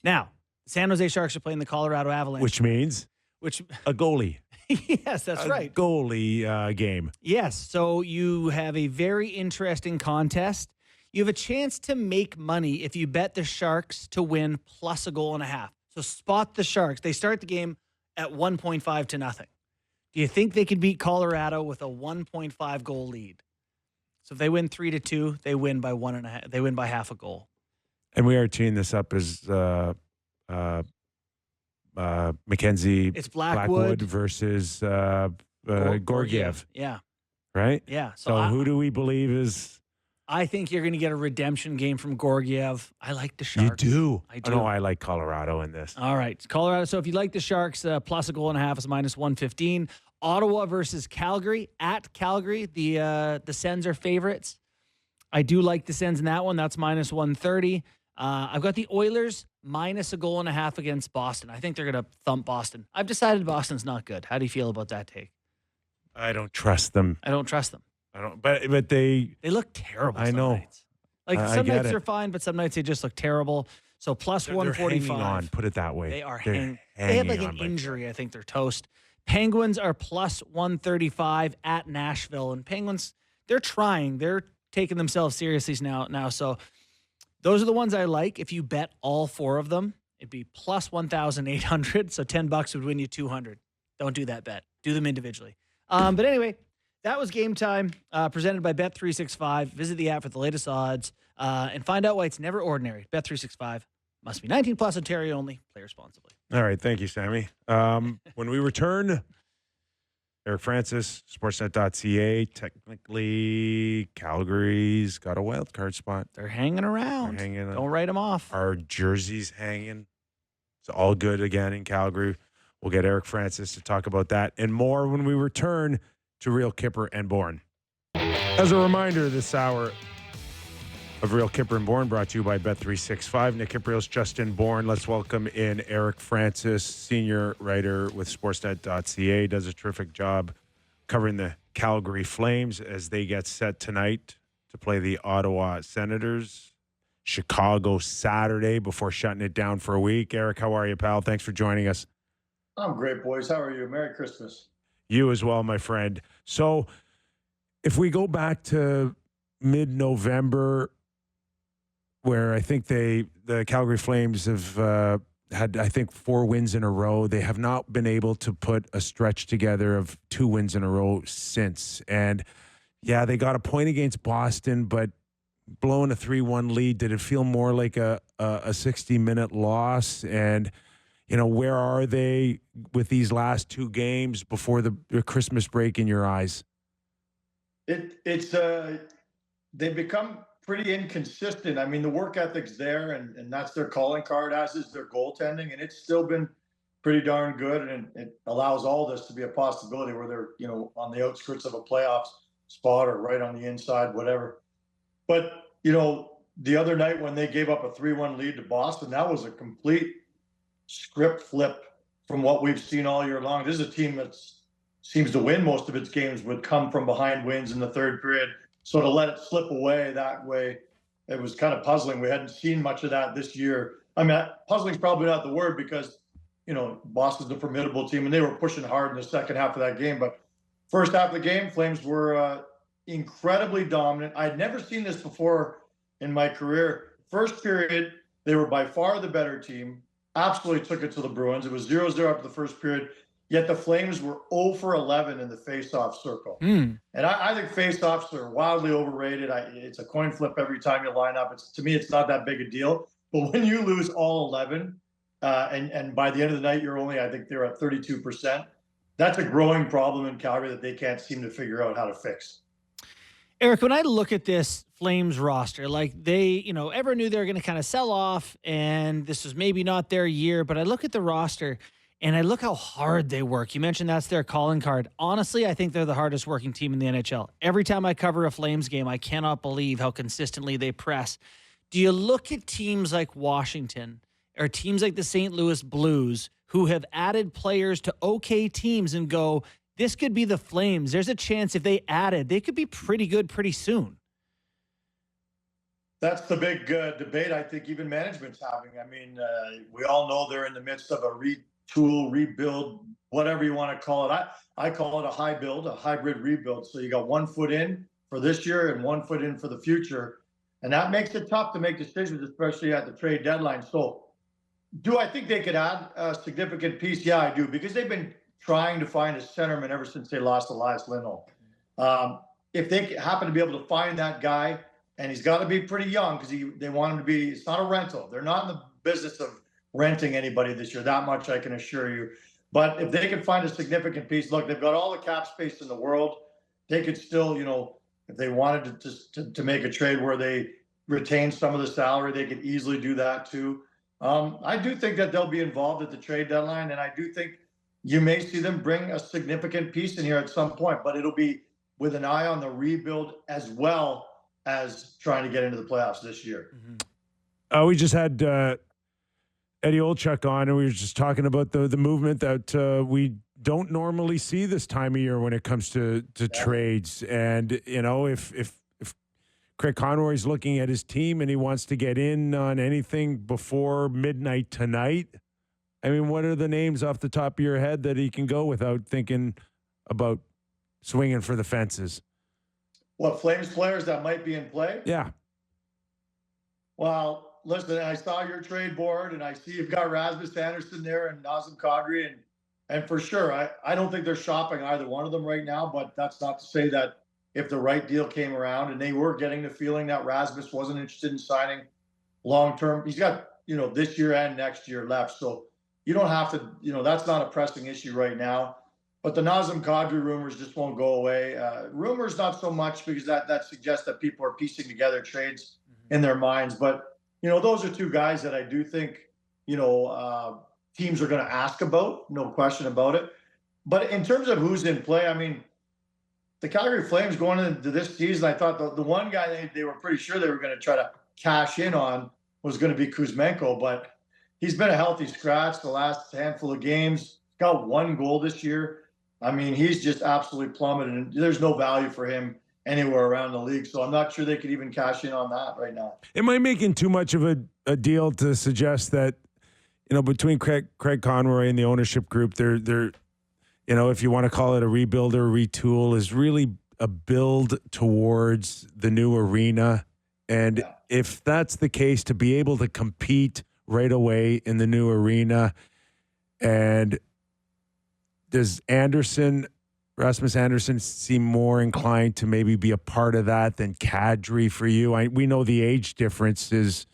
Now, the San Jose Sharks are playing the Colorado Avalanche. Which means Which a goalie. yes, that's right. Goalie game. Yes, so you have a very interesting contest. You have a chance to make money if you bet the Sharks to win plus a goal and a half. So spot the Sharks. They start the game at 1.5 to nothing. Do you think they could beat Colorado with a 1.5 goal lead? So if they win 3-2, they win by 1.5. They win by half a goal. And we are teeing this up as Mackenzie It's Blackwood versus Gorgiev, Yeah, right? yeah. So who do we believe is? I think you're going to get a redemption game from Gorgiev. I like the Sharks. You do. I do. No, I like Colorado in this. All right, Colorado. So if you like the Sharks, plus a goal and a half is minus 115. Ottawa versus Calgary at Calgary. The Sens are favorites. I do like the Sens in that one. That's minus 130. I've got the Oilers minus a goal and a half against Boston. I think they're going to thump Boston. I've decided Boston's not good. How do you feel about that take? I don't trust them. I don't trust them. I don't. But they. They look terrible. I some know. Nights. Like I some get nights it. they're fine, but some nights they just look terrible. So plus They're 145. hanging on. Put it that way. They are They're hanging. They had like hanging an on by- injury. I think they're toast. Penguins are plus 135 at Nashville, and Penguins, they're trying. They're taking themselves seriously now. So those are the ones I like. If you bet all four of them, it'd be plus 1,800. So $10 would win you 200. Don't do that bet. Do them individually. But anyway, that was game time presented by Bet365. Visit the app for the latest odds and find out why it's never ordinary. Bet365 must be 19 plus, Ontario only. Play responsibly. All right. Thank you, Sammy. When we return, Eric Francis, Sportsnet.ca. Technically, Calgary's got a wild card spot. They're hanging around. They're hanging. Don't write them off. Our jerseys hanging. It's all good again in Calgary. We'll get Eric Francis to talk about that and more when we return to Real Kyper and Bourne. As a reminder, this hour of Real Kyper and Bourne brought to you by Bet365. Nick Kypreos, Justin Bourne. Let's welcome in Eric Francis, senior writer with Sportsnet.ca. Does a terrific job covering the Calgary Flames as they get set tonight to play the Ottawa Senators. Chicago Saturday before shutting it down for a week. Eric, how are you, pal? Thanks for joining us. I'm great, boys. How are you? Merry Christmas. You as well, my friend. So if we go back to mid-November, where I think the Calgary Flames have had, I think, 4 wins in a row. They have not been able to put a stretch together of 2 wins in a row since. And, yeah, they got a point against Boston, but blowing a 3-1 lead, did it feel more like a 60-minute loss? And, where are they with these last two games before the Christmas break in your eyes? They've become pretty inconsistent. I mean, the work ethic's there, and that's their calling card, as is their goaltending, and it's still been pretty darn good, and it allows all this to be a possibility where they're, on the outskirts of a playoffs spot or right on the inside, whatever. But, the other night when they gave up a 3-1 lead to Boston, that was a complete script flip from what we've seen all year long. This is a team that seems to win most of its games, would come from behind wins in the third period. So to let it slip away that way, it was kind of puzzling. We hadn't seen much of that this year. I mean, puzzling is probably not the word because, Boston's a formidable team, and they were pushing hard in the second half of that game. But first half of the game, Flames were incredibly dominant. I'd never seen this before in my career. First period, they were by far the better team, absolutely took it to the Bruins. It was 0-0 after the first period, yet the Flames were 0 for 11 in the face-off circle. And I think face-offs are wildly overrated. It's a coin flip every time you line up. To me, it's not that big a deal. But when you lose all 11, and by the end of the night, I think they're at 32%, that's a growing problem in Calgary that they can't seem to figure out how to fix. Eric, when I look at this Flames roster, like they, ever knew they were going to kind of sell off and this was maybe not their year, but I look at the roster and I look how hard they work. You mentioned that's their calling card. Honestly, I think they're the hardest working team in the NHL. Every time I cover a Flames game, I cannot believe how consistently they press. Do you look at teams like Washington or teams like the St. Louis Blues who have added players to okay teams and go, this could be the Flames? There's a chance if they added, they could be pretty good pretty soon. That's the big debate I think even management's having. I mean, we all know they're in the midst of a retool, rebuild, whatever you want to call it. I call it a hybrid rebuild. So you got 1 foot in for this year and 1 foot in for the future. And that makes it tough to make decisions, especially at the trade deadline. So do I think they could add a significant piece? Yeah, I do, because they've been trying to find a centerman ever since they lost Elias Lindholm. If they happen to be able to find that guy, and he's got to be pretty young because they want him to be, it's not a rental. They're not in the business of renting anybody this year. That much I can assure you. But if they can find a significant piece, look, they've got all the cap space in the world. They could still, if they wanted to make a trade where they retain some of the salary, they could easily do that too. I do think that they'll be involved at the trade deadline, and I do think you may see them bring a significant piece in here at some point, but it'll be with an eye on the rebuild as well as trying to get into the playoffs this year. We just had Eddie Olczyk on, and we were just talking about the movement that we don't normally see this time of year when it comes to trades. And, if Craig Conroy's looking at his team and he wants to get in on anything before midnight tonight, I mean, what are the names off the top of your head that he can go without thinking about swinging for the fences? What, Flames players that might be in play? Yeah. Well, listen, I saw your trade board, and I see you've got Rasmus Andersson there and Nazem Kadri, and for sure, I don't think they're shopping either one of them right now, but that's not to say that if the right deal came around, and they were getting the feeling that Rasmus wasn't interested in signing long-term. He's got, this year and next year left, so you don't have to, that's not a pressing issue right now. But the Nazem Kadri rumors just won't go away. Rumors not so much, because that suggests that people are piecing together trades in their minds. But, those are two guys that I do think, teams are going to ask about, no question about it. But in terms of who's in play, I mean, the Calgary Flames going into this season, I thought the one guy they were pretty sure they were going to try to cash in on was going to be Kuzmenko, but he's been a healthy scratch the last handful of games. Got 1 goal this year. I mean, he's just absolutely plummeted, and there's no value for him anywhere around the league. So I'm not sure they could even cash in on that right now. Am I making too much of a deal to suggest that, between Craig Conroy and the ownership group, they're if you want to call it a rebuild or a retool, is really a build towards the new arena? And if that's the case, to be able to compete right away in the new arena, and does Rasmus Andersson seem more inclined to maybe be a part of that than Kadri for you? We know the age difference is,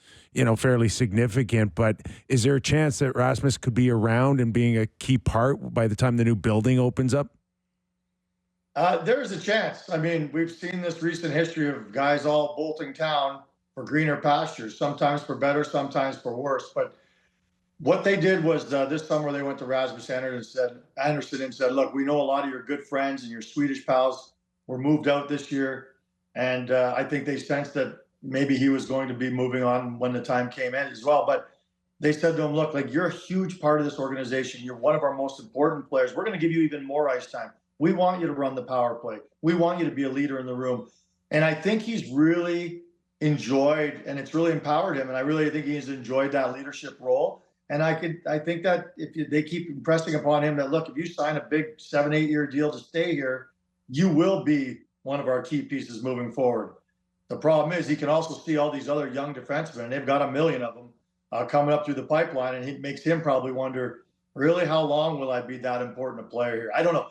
fairly significant. But is there a chance that Rasmus could be around and being a key part by the time the new building opens up? There's a chance. I mean, we've seen this recent history of guys all bolting town for greener pastures, sometimes for better, sometimes for worse. But what they did was this summer they went to Rasmus Andersson and said, look, we know a lot of your good friends and your Swedish pals were moved out this year. And I think they sensed that maybe he was going to be moving on when the time came in as well. But they said to him, look, like, you're a huge part of this organization. You're one of our most important players. We're going to give you even more ice time. We want you to run the power play. We want you to be a leader in the room. And I think he's really enjoyed, and it's really empowered him. And I really think he's enjoyed that leadership role. And I think that if they keep impressing upon him that, look, if you sign a big 7-8 year deal to stay here, you will be one of our key pieces moving forward. The problem is he can also see all these other young defensemen, and they've got a million of them coming up through the pipeline. And it makes him probably wonder, really, how long will I be that important a player here? I don't know.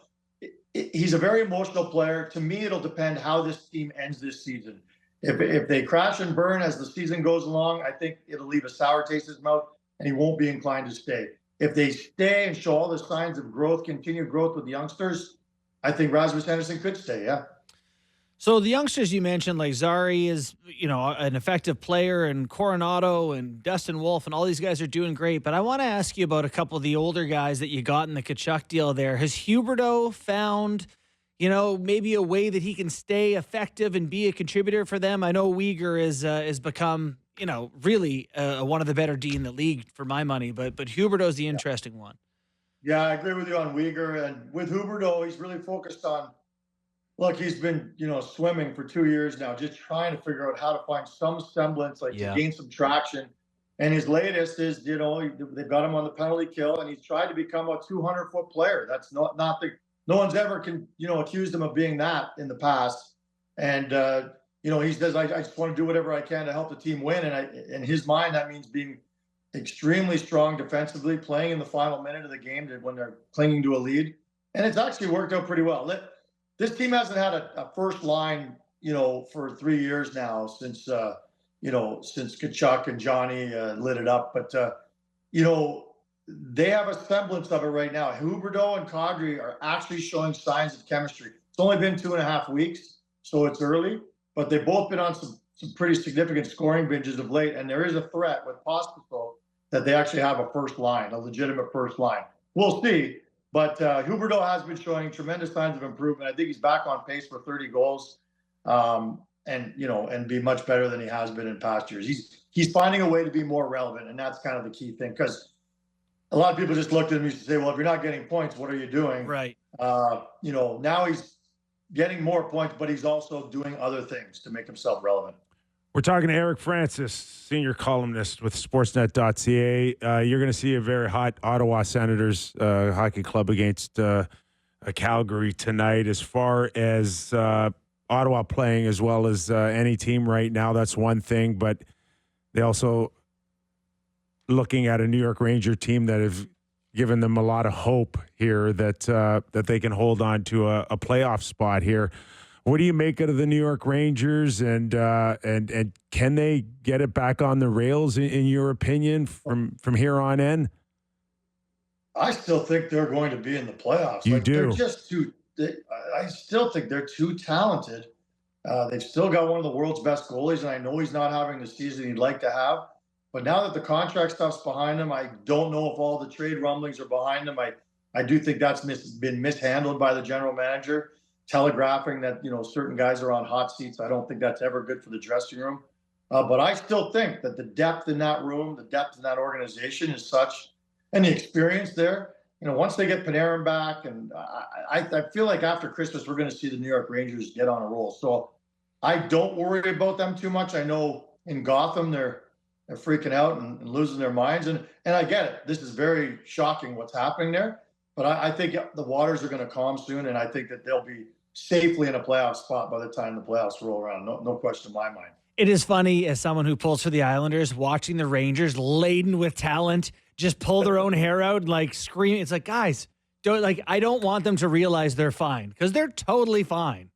He's a very emotional player. To me, it'll depend how this team ends this season. If they crash and burn as the season goes along, I think it'll leave a sour taste in his mouth, and he won't be inclined to stay. If they stay and show all the signs of growth, continued growth with the youngsters, I think Rasmus Andersson could stay, yeah. So the youngsters you mentioned, like Zari is, an effective player, and Coronado and Dustin Wolf and all these guys are doing great. But I want to ask you about a couple of the older guys that you got in the Tkachuk deal there. Has Huberdeau found, maybe a way that he can stay effective and be a contributor for them? I know Uyghur has become, really one of the better D in the league for my money, but Huberdeau's the interesting one. Yeah, I agree with you on Uyghur. And with Huberdeau, he's really focused on, look, he's been, swimming for 2 years now, just trying to figure out how to find some semblance, to gain some traction. And his latest is, they've got him on the penalty kill, and he's tried to become a 200-foot player. That's no one's ever accused him of being that in the past. And, he says, I just want to do whatever I can to help the team win. And in his mind, that means being extremely strong defensively, playing in the final minute of the game when they're clinging to a lead. And it's actually worked out pretty well. This team hasn't had a first line, for 3 years now since Tkachuk and Johnny lit it up. But, they have a semblance of it right now. Huberdeau and Calgary are actually showing signs of chemistry. It's only been 2.5 weeks, so it's early, but they've both been on some pretty significant scoring binges of late. And there is a threat with Pospisil that they actually have a first line, a legitimate first line. We'll see. But Huberdeau has been showing tremendous signs of improvement. I think he's back on pace for 30 goals, and be much better than he has been in past years. He's finding a way to be more relevant, and that's kind of the key thing. Because a lot of people just looked at him and used to say, well, if you're not getting points, what are you doing? Right. Now he's getting more points, but he's also doing other things to make himself relevant. We're talking to Eric Francis, senior columnist with Sportsnet.ca. You're going to see a very hot Ottawa Senators hockey club against Calgary tonight. As far as Ottawa playing as well as any team right now, that's one thing. But they also looking at a New York Ranger team that have given them a lot of hope here that they can hold on to a playoff spot here. What do you make out of the New York Rangers, and can they get it back on the rails in your opinion from here on in? I still think they're going to be in the playoffs. You do. They're just I still think they're too talented. They've still got one of the world's best goalies, and I know he's not having the season he'd like to have. But now that the contract stuff's behind him, I don't know if all the trade rumblings are behind him. I do think that's been mishandled by the general manager, telegraphing that certain guys are on hot seats. I don't think that's ever good for the dressing room. But I still think that the depth in that room, the depth in that organization is such, and the experience there. Once they get Panarin back, and I feel like after Christmas we're going to see the New York Rangers get on a roll. So I don't worry about them too much. I know in Gotham they're freaking out and losing their minds, and I get it. This is very shocking what's happening there. But I think the waters are going to calm soon, and I think that they'll be safely in a playoff spot by the time the playoffs roll around. No question in my mind. It is funny, as someone who pulls for the Islanders, watching the Rangers laden with talent just pull their own hair out and like scream. It's like, guys, I don't want them to realize they're fine, because they're totally fine.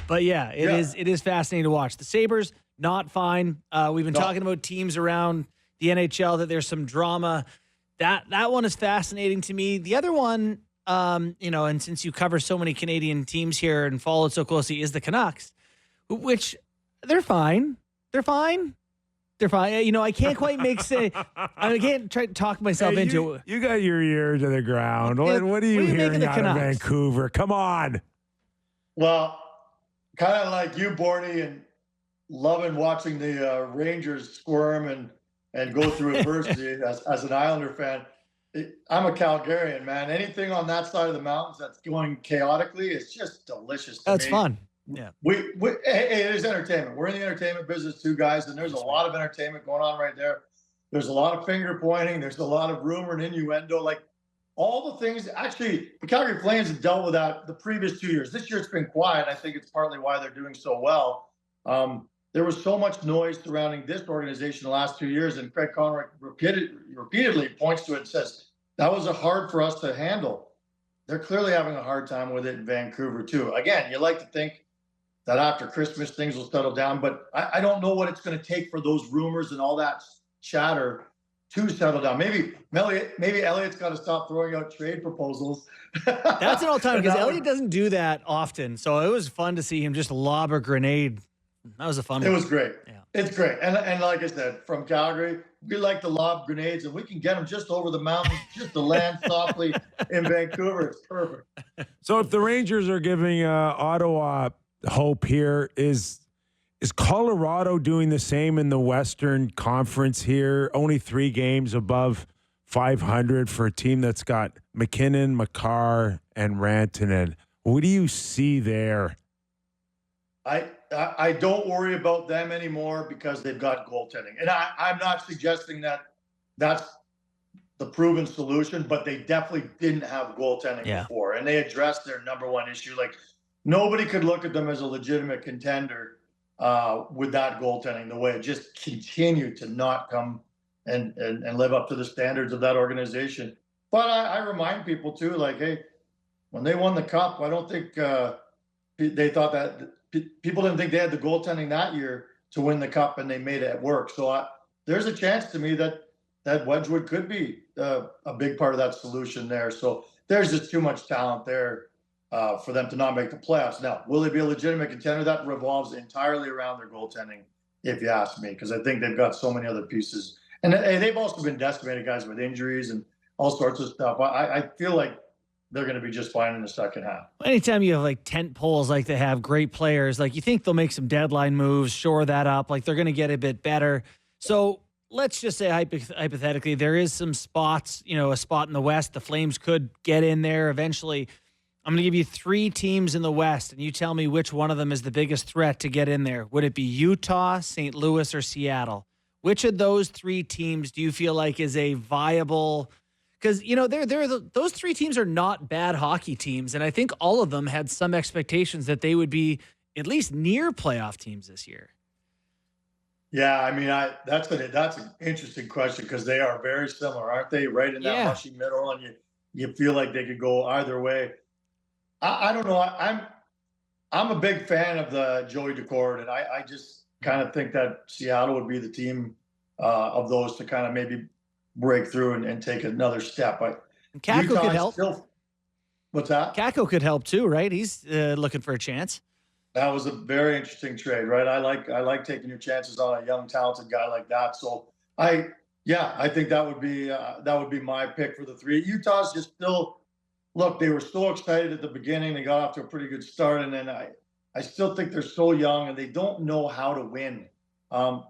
But yeah, it is fascinating to watch. The Sabres, not fine. We've been talking about teams around the NHL, that there's some drama. That one is fascinating to me. The other one, and since you cover so many Canadian teams here and follow it so closely, is the Canucks, which they're fine. They're fine. They're fine. I can't quite I can't try to talk myself into it. You got your ear to the ground. What are you hearing out of Vancouver? Come on. Well, kind of like you, Borny, and loving watching the Rangers squirm and go through adversity as an Islander fan. I'm a Calgarian, man. Anything on that side of the mountains that's going chaotically is just delicious to me. That's fun. Yeah. It is entertainment. We're in the entertainment business too, guys, and there's a lot of entertainment going on right there. There's a lot of finger pointing. There's a lot of rumor and innuendo. Like all the things, actually, the Calgary Flames have dealt with that the previous 2 years. This year it's been quiet. I think it's partly why they're doing so well. There was so much noise surrounding this organization the last 2 years, and Craig Conroy repeatedly points to it and says, that was hard for us to handle. They're clearly having a hard time with it in Vancouver too. Again, you like to think that after Christmas things will settle down, but I don't know what it's going to take for those rumors and all that chatter to settle down. Maybe Elliott's got to stop throwing out trade proposals. That's an all-time, because Elliott doesn't do that often. So it was fun to see him just lob a grenade. That was a fun one. It was great. Yeah. It's great. And like I said, from Calgary, we like to lob grenades, and we can get them just over the mountains, just to land softly in Vancouver. It's perfect. So if the Rangers are giving Ottawa hope here, is Colorado doing the same in the Western Conference here? Only 3 games above 500 for a team that's got McKinnon, Makar, and Rantanen. What do you see there? I don't worry about them anymore because they've got goaltending. And I'm not suggesting that that's the proven solution, but they definitely didn't have goaltending before. And they addressed their number one issue. Like, nobody could look at them as a legitimate contender with that goaltending, the way it just continued to not come and live up to the standards of that organization. But I remind people too, like, hey, when they won the Cup, I don't think they thought that people didn't think they had the goaltending that year to win the Cup, and they made it work. So there's a chance to me that Wedgwood could be a big part of that solution there. So there's just too much talent there for them to not make the playoffs. Now, will they be a legitimate contender? That revolves entirely around their goaltending, if you ask me, because I think they've got so many other pieces. And they've also been decimated, guys, with injuries and all sorts of stuff. I feel like they're going to be just fine in the second half. Anytime you have like tent poles, like they have great players, like you think they'll make some deadline moves, shore that up, like they're going to get a bit better. So let's just say hypothetically, there is some spots, a spot in the West. The Flames could get in there eventually. I'm going to give you 3 teams in the West, and you tell me which one of them is the biggest threat to get in there. Would it be Utah, St. Louis, or Seattle? Which of those 3 teams do you feel like is a viable? Because, those 3 teams are not bad hockey teams, and I think all of them had some expectations that they would be at least near playoff teams this year. Yeah, I mean, that's an interesting question because they are very similar, aren't they? Right in that mushy middle, and you feel like they could go either way. I don't know. I'm a big fan of the Joey Decord, and I just kind of think that Seattle would be the team of those to kind of maybe break through and take another step. But Kakko could help. What's that? Kakko could help too, right? He's looking for a chance. That was a very interesting trade, right? I like taking your chances on a young, talented guy like that. So I think that would be my pick for the 3. Utah's just still. Look, they were so excited at the beginning. They got off to a pretty good start, and then I still think they're so young and they don't know how to win.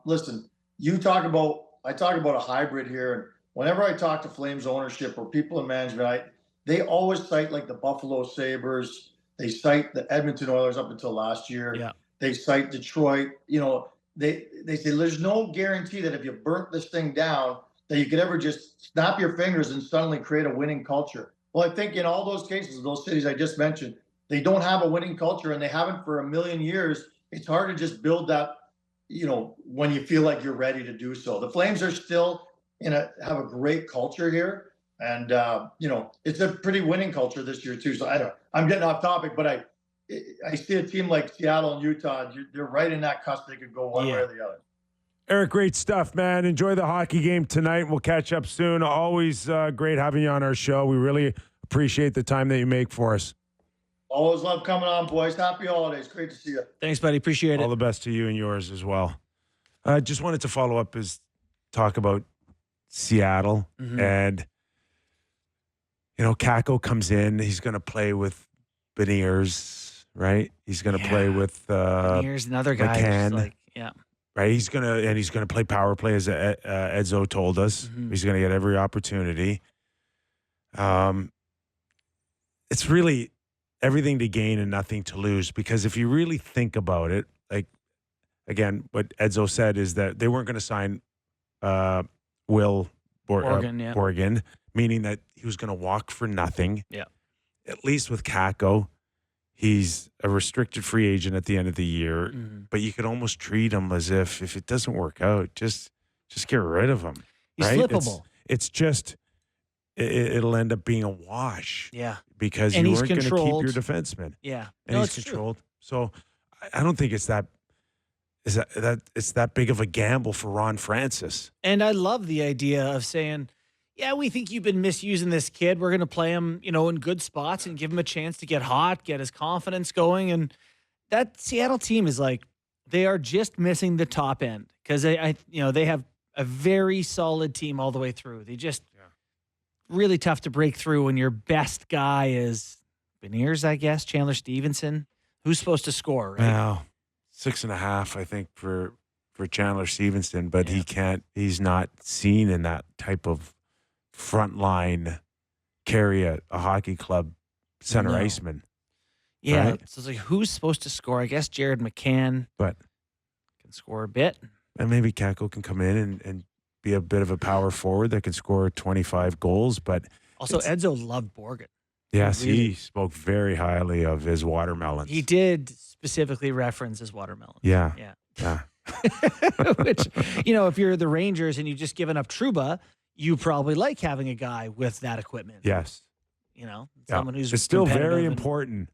Listen, I talk about a hybrid here, and whenever I talk to Flames ownership or people in management, they always cite like the Buffalo Sabres. They cite the Edmonton Oilers up until last year. Yeah. They cite Detroit. They say there's no guarantee that if you burnt this thing down that you could ever just snap your fingers and suddenly create a winning culture. Well, I think in all those cases, those cities I just mentioned, they don't have a winning culture, and they haven't for a million years. It's hard to just build that, when you feel like you're ready to do so. The Flames are still have a great culture here, and it's a pretty winning culture this year too. So I'm getting off topic, but I see a team like Seattle and Utah. They're right in that cusp. They could go one way or the other. Eric, great stuff, man. Enjoy the hockey game tonight. We'll catch up soon. Always great having you on our show. We really appreciate the time that you make for us. Always love coming on, boys. Happy holidays. Great to see you. Thanks, buddy. Appreciate it. All the best to you and yours as well. I just wanted to follow up talk about Seattle. And, Kakko comes in. He's going to play with Beniers, right? He's going to play with Here's another guy. McCann. Yeah. Right, he's gonna play power play, as Edzo told us. He's gonna get every opportunity. It's really everything to gain and nothing to lose, because if you really think about it, like, again, what Edzo said is that they weren't going to sign Woll Oregon, meaning that he was going to walk for nothing. Yeah, at least with Kakko. He's a restricted free agent at the end of the year, but you could almost treat him as if it doesn't work out, just get rid of him. He's right? flippable. It's just it'll end up being a wash. Yeah, because and you weren't going to keep your defenseman. Yeah, and he's controlled. True. So I don't think it's that big of a gamble for Ron Francis. And I love the idea of saying, yeah, we think you've been misusing this kid. We're going to play him, in good spots and give him a chance to get hot, get his confidence going. And that Seattle team is like, they are just missing the top end, because they have a very solid team all the way through. They just really tough to break through when your best guy is Beniers, I guess, Chandler Stevenson, who's supposed to score, right? Well, 6.5, I think, for Chandler Stevenson, but he can't. He's not seen in that type of frontline carry a hockey club center iceman. Yeah, right? So it's like, who's supposed to score? I guess Jared McCann, but can score a bit, and maybe Kakko can come in and be a bit of a power forward that can score 25 goals. But also Edzo loved Borgen. Yes, he spoke very highly of his watermelons. He did specifically reference his watermelons. Yeah. Which, if you're the Rangers and you've just given up Trouba, you probably like having a guy with that equipment. Yes. Someone who's it's still very important.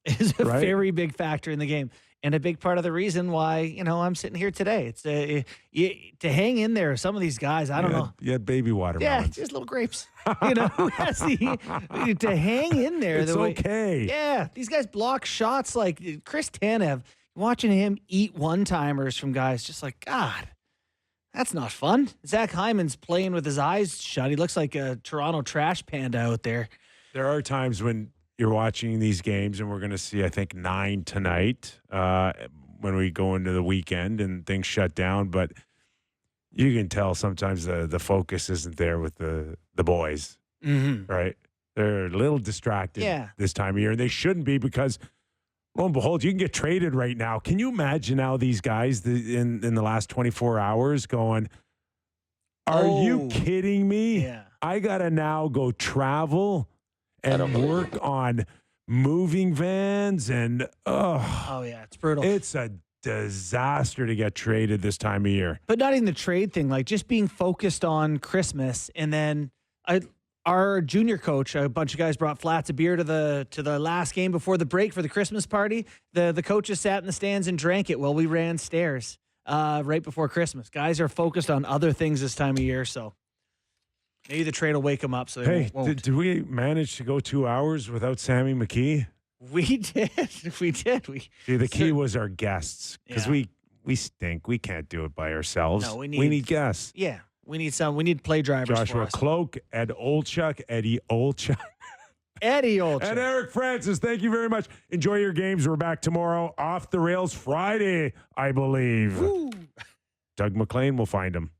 Is a very big factor in the game. And a big part of the reason why, I'm sitting here today. It's to hang in there. Some of these guys, I don't know. You had baby watermelons. Yeah, just little grapes. To hang in there. It's okay. Yeah, these guys block shots like Chris Tanev. Watching him eat one-timers from guys, just like, God, that's not fun. Zach Hyman's playing with his eyes shut. He looks like a Toronto trash panda out there. There are times when you're watching these games, and we're going to see, I think, 9 tonight when we go into the weekend and things shut down. But you can tell sometimes the focus isn't there with the boys, right? They're a little distracted this time of year, and they shouldn't be, because lo and behold, you can get traded right now. Can you imagine now these guys in the last 24 hours going, are you kidding me? Yeah. I got to now go travel and work on moving vans and oh yeah, it's brutal. It's a disaster to get traded this time of year. But not even the trade thing, like just being focused on Christmas. And then our junior coach, a bunch of guys brought flats of beer to the last game before the break for the Christmas party. The coaches sat in the stands and drank it while we ran stairs right before Christmas. Guys are focused on other things this time of year, so maybe the trade will wake them up. So they won't. Did we manage to go 2 hours without Sammy McKee? We did. The key was our guests, because we stink. We can't do it by ourselves. No, we need guests. Yeah, we need play drivers. Joshua Kloke, Eddie Olczyk, Eddie Olczyk. And Eric Francis, thank you very much. Enjoy your games. We're back tomorrow. Off the Rails Friday, I believe. Woo. Doug McLean will find him.